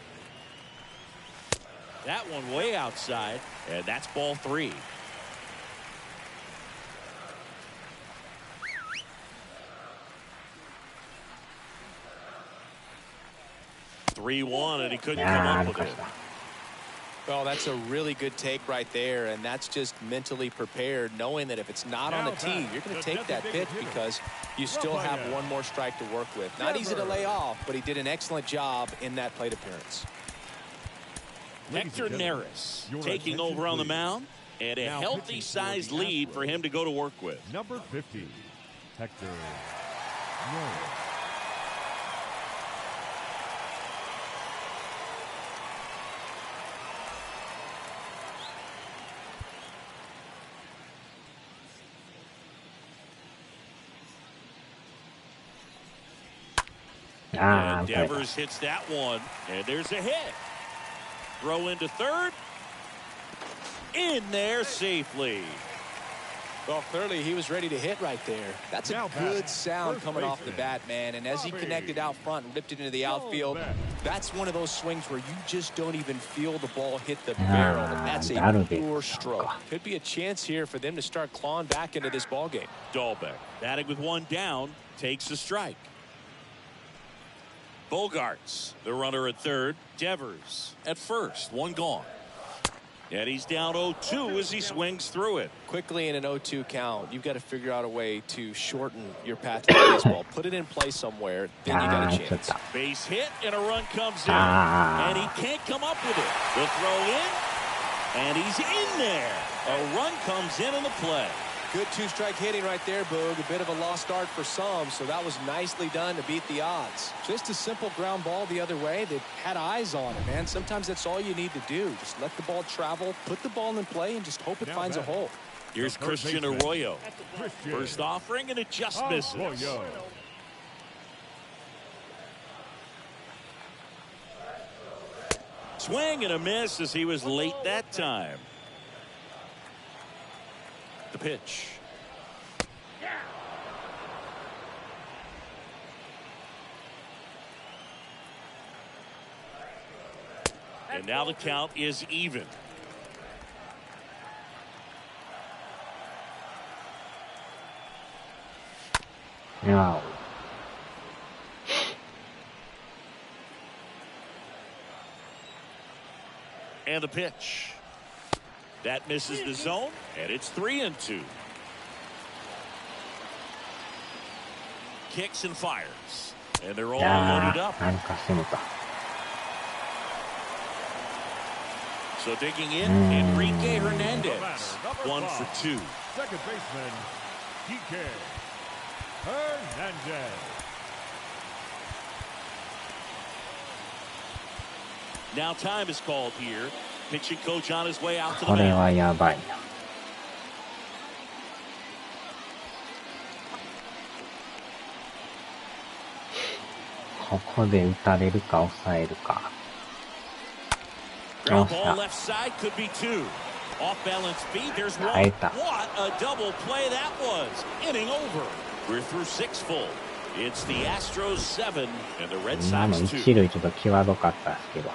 That one way outside, and that's ball 3. And he couldn't come up with it. Well, that's a really good take right there, and that's just mentally prepared, knowing that if it's not on the tee, you're going to take that pitch because you still have one more strike to work with. Not easy to lay off, but he did an excellent job in that plate appearance. Hector Neris taking over on the mound, and a healthy-sized lead for him to go to work with. Number 50, Hector Neris. ああ、And 打たれた。 Devers hits that one, and there's a hit. Throw into third. In there safely. Well, clearly he was ready to hit right there. That's a good sound coming off the bat, man. And as he connected out front and ripped it into the outfield, that's one of those swings where you just don't even feel the ball hit the barrel. And that's a pure stroke. Could be a chance here for them to start clawing back into this ball game. Dahlbeck, batting with one down, takes a strike. Bogarts, the runner at third. Devers at first, one gone. And he's down 0-2 as he swings through it. Quickly in an 0-2 count, you've got to figure out a way to shorten your path to the baseball. Put it in play somewhere, then you got a chance. Base hit, and a run comes in. And he can't come up with it. The throw in, and he's in there. A run comes in the play. Good two-strike hitting right there, Boog. A bit of a lost start for some, so that was nicely done to beat the odds. Just a simple ground ball the other way that had eyes on it, man. Sometimes that's all you need to do. Just let the ball travel, put the ball in play, and just hope it finds a hole. Here's Christian Arroyo. First offering, and it just misses. Swing and a miss as he was late that time. The pitch. And now the count is even. No. And the pitch. That misses the zone, and it's 3-2. Kicks and fires. And they're all loaded up. So digging in, Enrique Hernandez. 1 for 2. Second baseman, Enrique Hernandez. Now time is called here. Pitching coach on his way out to the これはやばいな。ここで打たれるか抑えるか。よっしゃ。Off balance beat. There's one. What a double play that was. Inning over. We're through 6 full. It's the Astros 7 and the Red Sox 2. 今の一塁ちょっと際どかったですけど。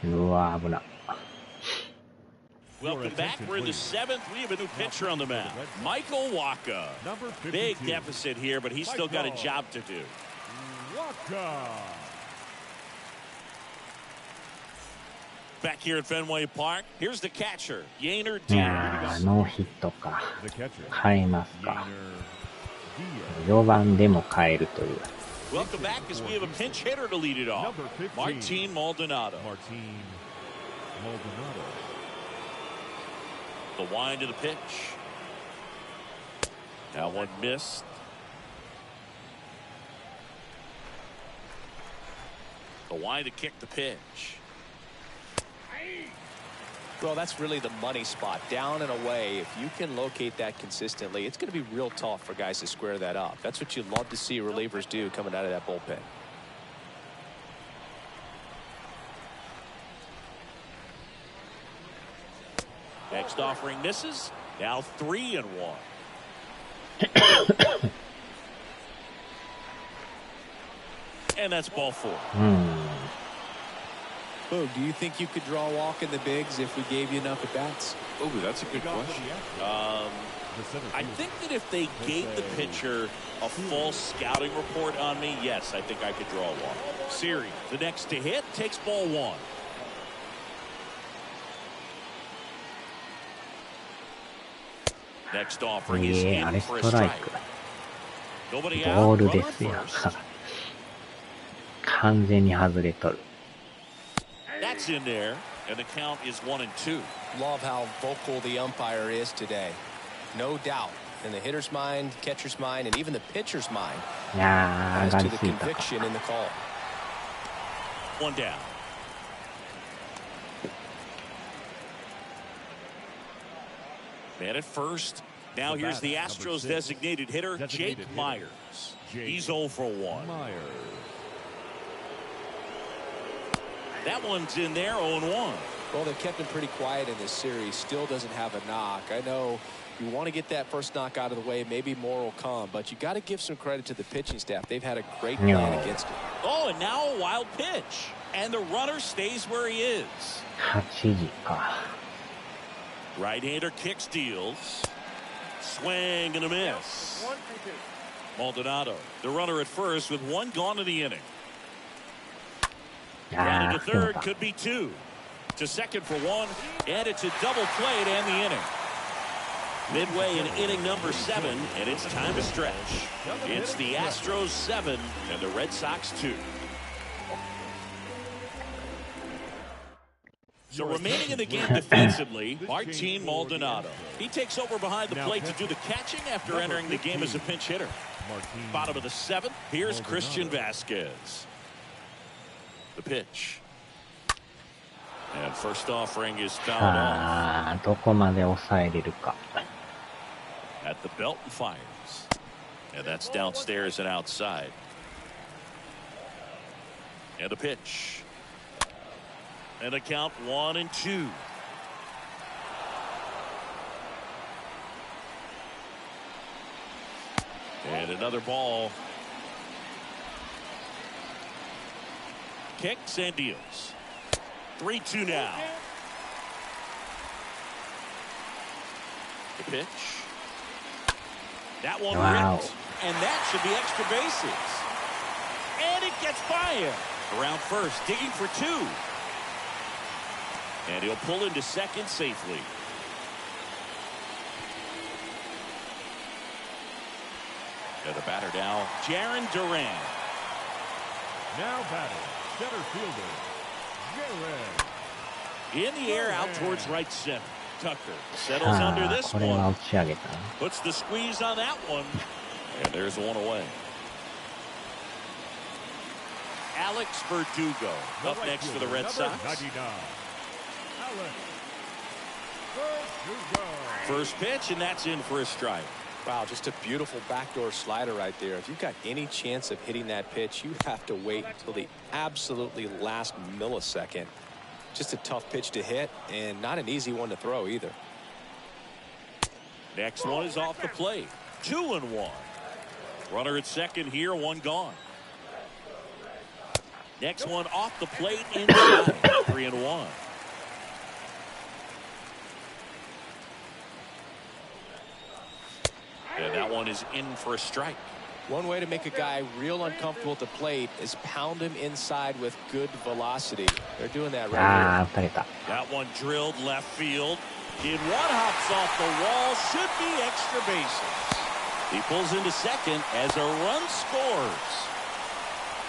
うわ危な。Welcome back. We're in the 7th. We have a new pitcher on the mound. Michael Wacha. Big deficit here, but he's still got a job to do. Back here at Fenway Park, here's the catcher, Yainer Diaz. いやー、ノーヒットか。変えますか。4番でも変えるという。Welcome back as we have a pinch hitter to lead it off. Martin Maldonado. The wind of the pitch. That one missed. The wind to kick the pitch. Well, that's really the money spot. Down and away. If you can locate that consistently, it's going to be real tough for guys to square that up. That's what you love to see relievers do coming out of that bullpen. Next offering misses. Now 3-1. And that's ball 4. Boog, do you think you could draw a walk in the bigs if we gave you enough at bats? Oh, that's a good question. I think that if they gave the pitcher a false scouting report on me, yes, I think I could draw a walk. Siri, the next to hit, takes ball 1. Next offering is in for a strike. Nobody out. ボールですよ。完全に外れとる。That's in there, and the count is 1-2. Love how vocal the umpire is today. No doubt in the hitter's mind, catcher's mind, and even the pitcher's mind as to the conviction in the call. 1 down. Man at first, Now here's the Astros designated hitter, Jake Myers. He's 0 for 1. That one's in there, 0-1. Well, they've kept him pretty quiet in this series. Still doesn't have a knock. I know you want to get that first knock out of the way. Maybe more will come, but you got to give some credit to the pitching staff. They've had a great plan against him. Oh, and now a wild pitch. And the runner stays where he is. 8時か。Right-hander kicks, deals. Swing and a miss. Maldonado, the runner at first with 1 gone in the inning. Grounded to third, could be 2. To second for 1, and it's a double play to end the inning. Midway in inning number 7, and it's time to stretch. It's the Astros 7 and the Red Sox 2. So remaining in the game defensively, Martin Maldonado. He takes over behind the plate to do the catching after entering the game as a pinch hitter. Bottom of the 7th, here's Christian Vasquez. The pitch. And first offering is fouled off. どこまで抑えれるか。 At the belt and fires. And that's downstairs and outside. And a pitch. And a count 1-2. And another ball. Kicks and deals. 3-2 now. The pitch. That one ripped. And that should be extra bases. And it gets by him. Around first, digging for 2. And he'll pull into second safely. And the batter now, Jarren Duran. Now batting, center fielder, Jarren. In the air, out towards right center. Tucker settles under this one. Puts the squeeze on that one. And there's one away. Alex Verdugo up next for the Red Sox. First pitch, and that's in for a strike. Wow, just a beautiful backdoor slider right there. If you've got any chance of hitting that pitch, you have to wait until the absolutely last millisecond. Just a tough pitch to hit, and not an easy one to throw either. Next one is off the plate. 2-1. Runner at second here, 1 gone. Next one off the plate inside. 3-1. And that one is in for a strike. One way to make a guy real uncomfortable at the plate is pound him inside with good velocity. They're doing that right here. That one drilled left field. In one hops off the wall. Should be extra bases. He pulls into second as a run scores.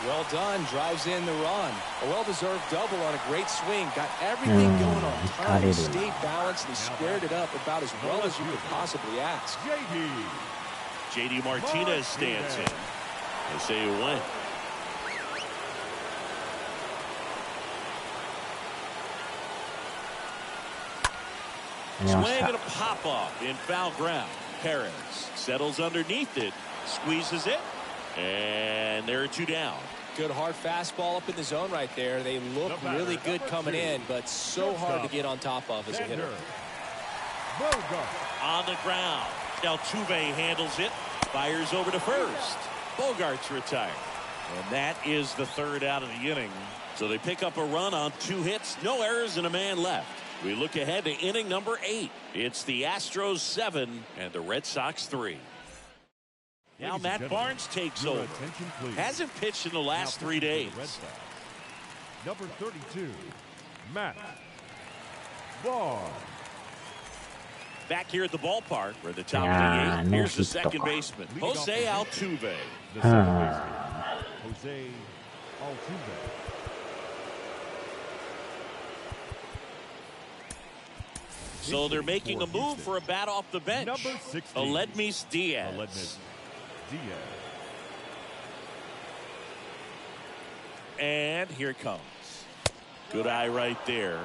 Well done. Drives in the run. A well-deserved double on a great swing. Got everything going on time. Stayed balanced and he squared it up about as well as you could possibly ask. JD Martinez stands in. They say a win. Swing and a pop-off in foul ground. Perez settles underneath it, squeezes it, and there are 2 down. Good hard fastball up in the zone right there. They look really good coming in, but so hard to get on top of as a hitter. On the ground. Altuve handles it, fires over to first. Bogart's retired. And that is the 3rd out of the inning. So they pick up a run on 2 hits, no errors, and a man left. We look ahead to inning number 8. It's the Astros 7 and the Red Sox 3. Now Matt Barnes takes over. Hasn't pitched in the last 3 days. Number 32, Matt Barnes. Back here at the ballpark, we're at the top of the 8th. Here's the second baseman, Jose Altuve. The second baseman, Jose Altuve. So they're making a move for a bat off the bench. Number 60, Aledmys Diaz. And here it comes. Good eye right there.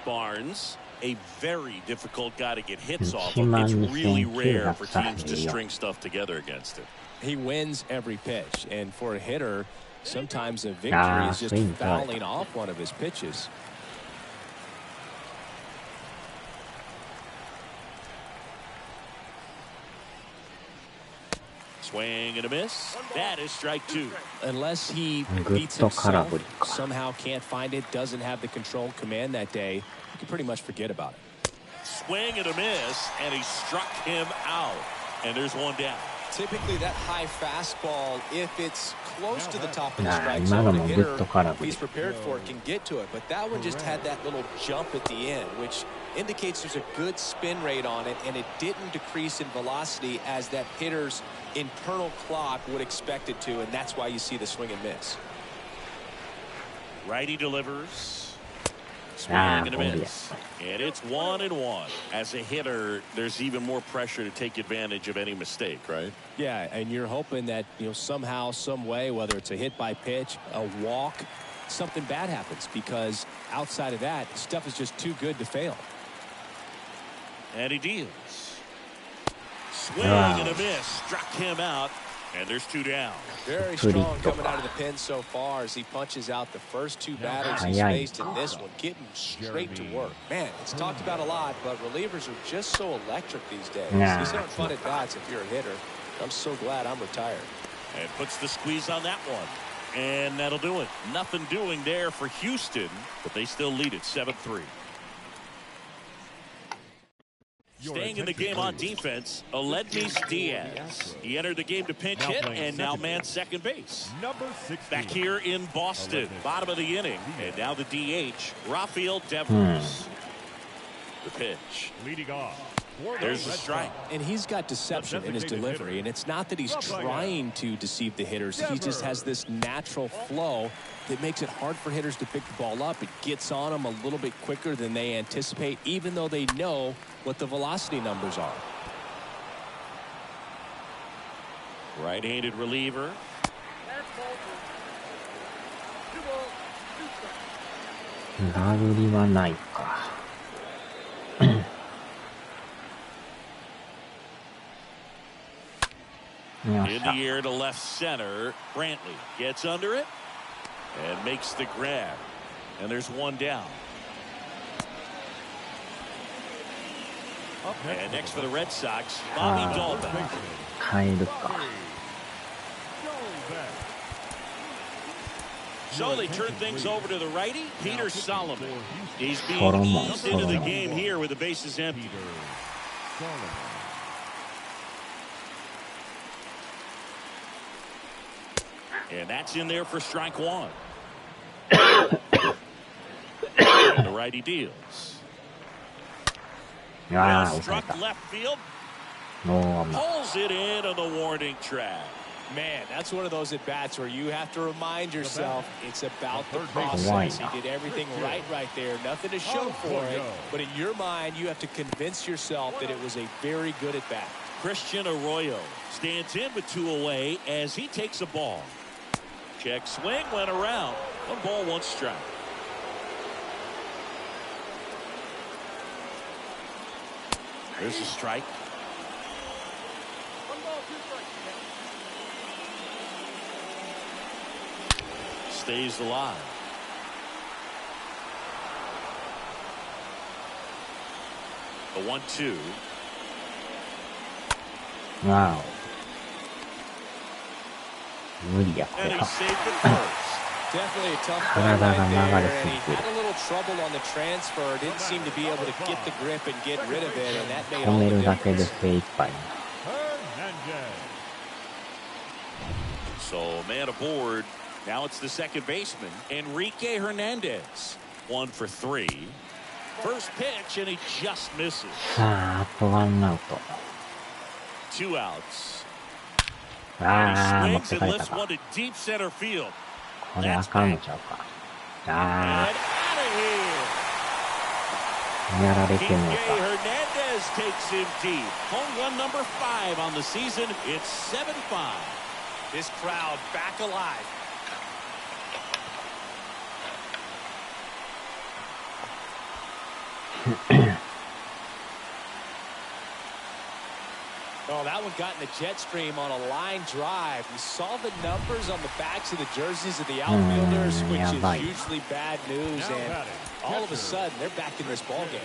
Barnes a very difficult guy to get hits off of. It's really rare for teams to string stuff together against him. He wins every pitch, and for a hitter, sometimes a victory is just fouling off one of his pitches. Swing and a miss. That is strike two. Unless he beats himself, somehow can't find it, doesn't have the control command that day, you can pretty much forget about it. Swing and a miss, and he struck him out. And there's one down. Typically that high fastball, if it's close to the top of the strike zone, the hitter he's prepared for it can get to it. But that one just had that little jump at the end, which indicates there's a good spin rate on it, and it didn't decrease in velocity as that hitter's internal clock would expect it to, and that's why you see the swing and miss. Righty delivers. Swing and a miss. And it's 1-1. As a hitter, there's even more pressure to take advantage of any mistake, right? Yeah, and you're hoping that, somehow, some way, whether it's a hit by pitch, a walk, something bad happens, because outside of that, stuff is just too good to fail. And he deals. Swing and a miss. Struck him out. And there's two down. Very strong coming out of the pen so far as he punches out the first two batters he's faced in this one, getting straight to work. Man, it's talked about a lot, but relievers are just so electric these days. These aren't fun at bats if you're a hitter. I'm so glad I'm retired. And puts the squeeze on that one. And that'll do it. Nothing doing there for Houston, but they still lead it 7-3. Staying in the game on defense, Aledmys Diaz. He entered the game to pinch hit and now mans second base. Back here in Boston, bottom of the inning. And now the DH, Rafael Devers. The pitch. Leading off. There's the strike. And he's got deception in his delivery. And it's not that he's trying to deceive the hitters. He just has this natural flow that makes it hard for hitters to pick the ball up. It gets on them a little bit quicker than they anticipate, even though they know what the velocity numbers are. Right-handed reliever. In the air to left center. Brantley gets under it and makes the grab. And there's one down. And next for the Red Sox, Bobby Dalton. So they turn things over to the righty, Peter Solomon. He's being eased into the game here with the bases empty. And that's in there for strike one. And the righty deals. Well struck left field. Pulls it in on the warning track. Man, that's one of those at-bats where you have to remind yourself it's about the process. He did everything right there. Nothing to show for it. But in your mind, you have to convince yourself that it was a very good at-bat. Christian Arroyo stands in with two away as he takes a ball. Check swing, went around. 1 ball, 1 strike. There's a strike. 1 ball, 2 strikes. Stays alive. The 1-2. Wow. And he's safe at first. Definitely a tough play right there, and he had a little trouble on the transfer. Didn't seem to be able to get the grip and get rid of it, and that made all the difference. So man aboard. Now it's the second baseman, Enrique Hernandez. 1 for 3. First pitch, and he just misses. 1アウト。 2 outs. 持って Swings 帰 and った lifts か。 one to deep center field. これあかんのちゃうか。And out of here. やられてんの Enrique か。 Hernandez takes him deep. Home run number 5 on the season. It's 7-5. This crowd back alive. one got in the jet stream on a line drive. You saw the numbers on the backs of the jerseys of the outfielders, which is hugely bad news. And all of a sudden, they're back in this ball game.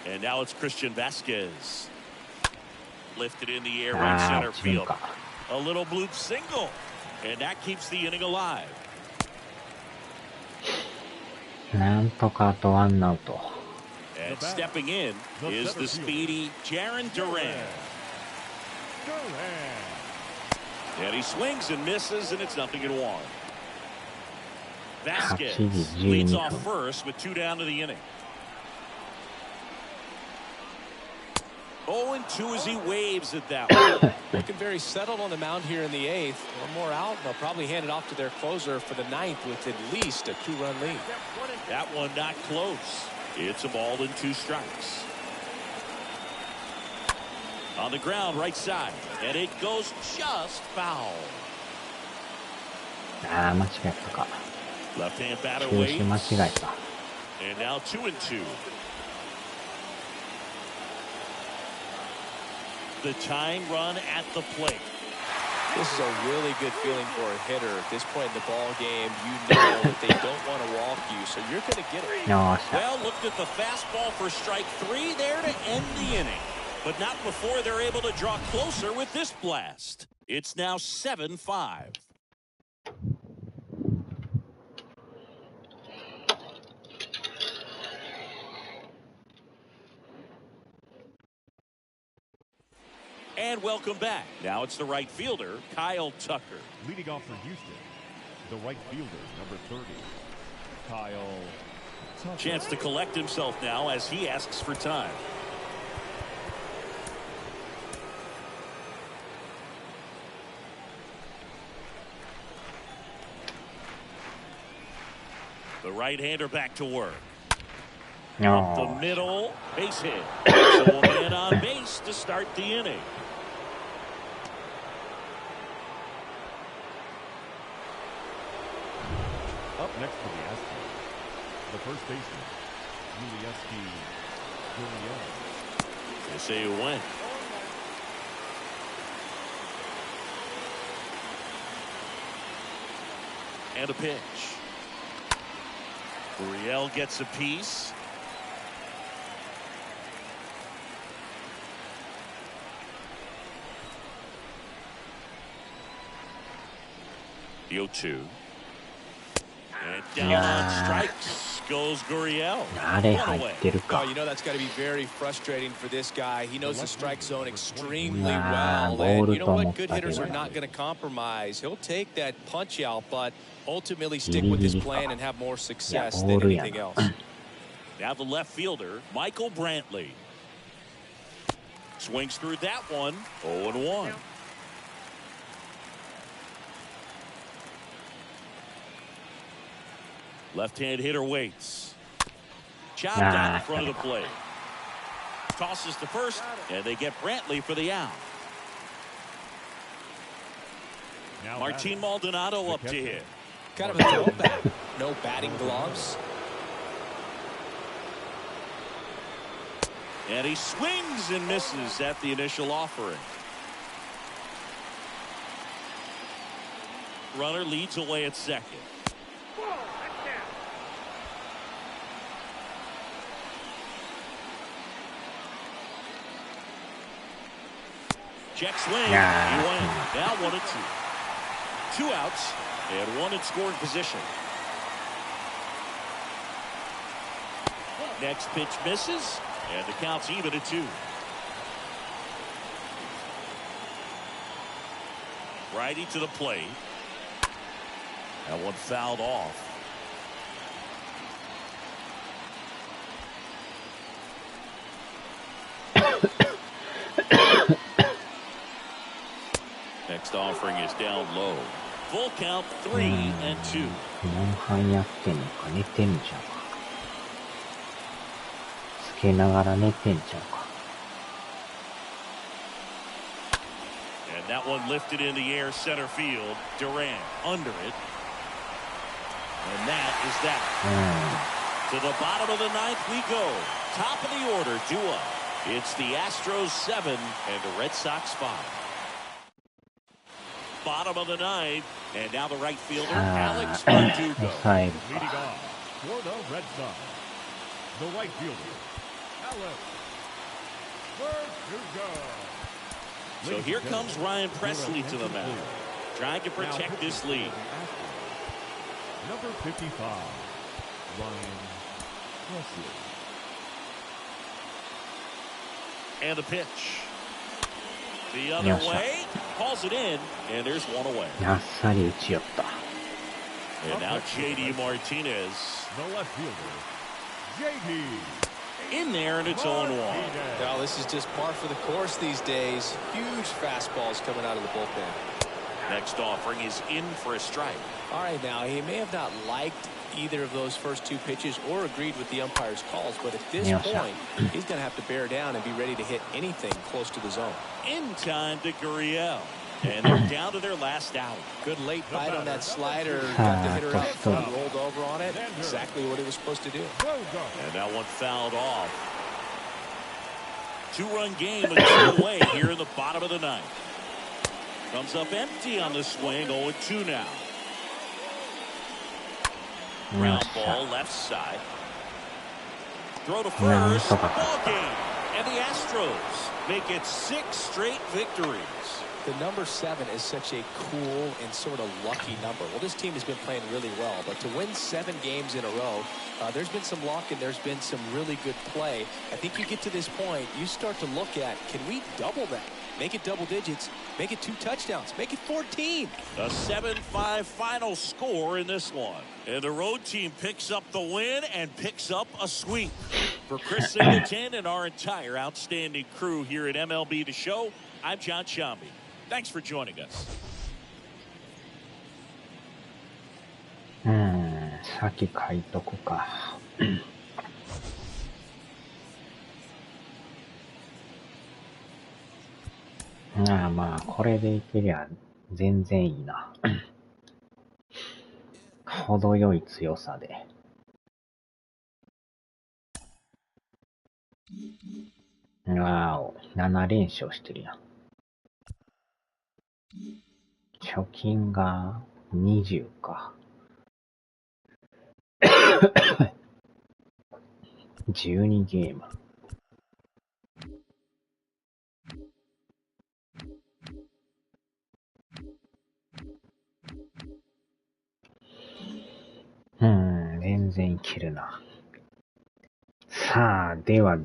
And now it's Christian Vasquez. Lifted in the air right center field. A little bloop single. And that keeps the inning alive. なんとかあとワンアウト。 And stepping in is the speedy Jarren Duran. And he swings and misses, and it's 0-1. Vasquez leads off first with 2 down to the inning. 0-2 as he waves at that one. Looking very settled on the mound here in the 8th. One more out, and they'll probably hand it off to their closer for the 9th with at least a 2-run lead. That one not close. It's a ball and 2 strikes. On the ground, right side, and it goes just foul. 間違えたか。 Left-hand batter 球 waits. 種間違えた。 And now 2-2. The tying run at the plate. This is a really good feeling for a hitter. At this point in the ball game, you know that they don't want to walk you, so you're going to get it. Well, looked at the fastball for strike 3 there to end the inning. But not before they're able to draw closer with this blast. It's now 7-5. And welcome back. Now it's the right fielder, Kyle Tucker. Leading off for Houston, the right fielder, number 30, Kyle Tucker. Chance to collect himself now as he asks for time. The right-hander back to work. Up the middle, base hit. So a man on base to start the inning. Up next for the Astros, the first baseman, Gurriel. They say it went. And a pitch. Gurriel gets a piece. The 0-2. And down on strikes goes Gurriel. Oh, you know that's got to be very frustrating for this guy. He knows the strike zone extremely well. And you know what? Good hitters are not going to compromise. He'll take that punch out, but ultimately stick with his plan and have more success than anything else. Now the left fielder, Michael Brantley. Swings through that one. 0-1. Left-hand hitter waits. Chopped out in front of the plate. Tosses to first, and they get Brantley for the out. Now Martin Maldonado up to hit. Kind of a throwback. No batting gloves. And he swings and misses at the initial offering. Runner leads away at second. Check swing. He went. Now 1-2. 2 outs and 1 in scoring position. Next pitch misses, and the count's even at 2. Righty to the plate. That one fouled off. Next offering is down low. Full count 3-2. 4半やってんのか寝てんじゃんか。つけながら寝てんじゃんか。And that one lifted in the air center field. Duran under it. And that is that. To the bottom of the 9th we go. Top of the order, duo. It's the Astros 7 and the Red Sox 5. Bottom of the ninth, and now the right fielder, Alex Verdugo. Leading off for the Red Sox, the right fielder, Alex Verdugo. So here comes Ryan Presley to the mound, trying to protect this lead. Number 55, Ryan Presley. And the pitch. The other way, calls it in, and there's one away. And now J.D. Martinez. The left fielder, J.D. In there, and it's 0-1. Now, this is just par for the course these days. Huge fastballs coming out of the bullpen. Next offering is in for a strike. All right, now, he may have not liked either of those first two pitches or agreed with the umpire's calls, but at this point, he's going to have to bear down and be ready to hit anything close to the zone. In time to Gurriel. And they're down to their last out. Good late bite on that slider. Got the hitter out front, rolled over on it. Exactly what he was supposed to do. And that one fouled off. Two-run game with 2 away here in the bottom of the ninth. Comes up empty on the swing. 0-2 now. Ground ball left side. Throw to first. Ball game. And the Astros make it 6 straight victories. The number 7 is such a cool and sort of lucky number. Well, this team has been playing really well, but to win 7 games in a row, there's been some luck and there's been some really good play. I think you get to this point, you start to look at, can we double that? Make it double digits, make it 2 touchdowns, make it 14. A 7-5 final score in this one. And the road team picks up the win and picks up a sweep. For Chris Singleton and our entire outstanding crew here at MLB The Show, I'm John Shambi. Thanks for joining us. 先書いとくか。まあ、これでいけりゃ全然いいな。程よい強さで。7連勝してるやん。貯金が20か。12ゲーム。全然いけるな。さあ、では。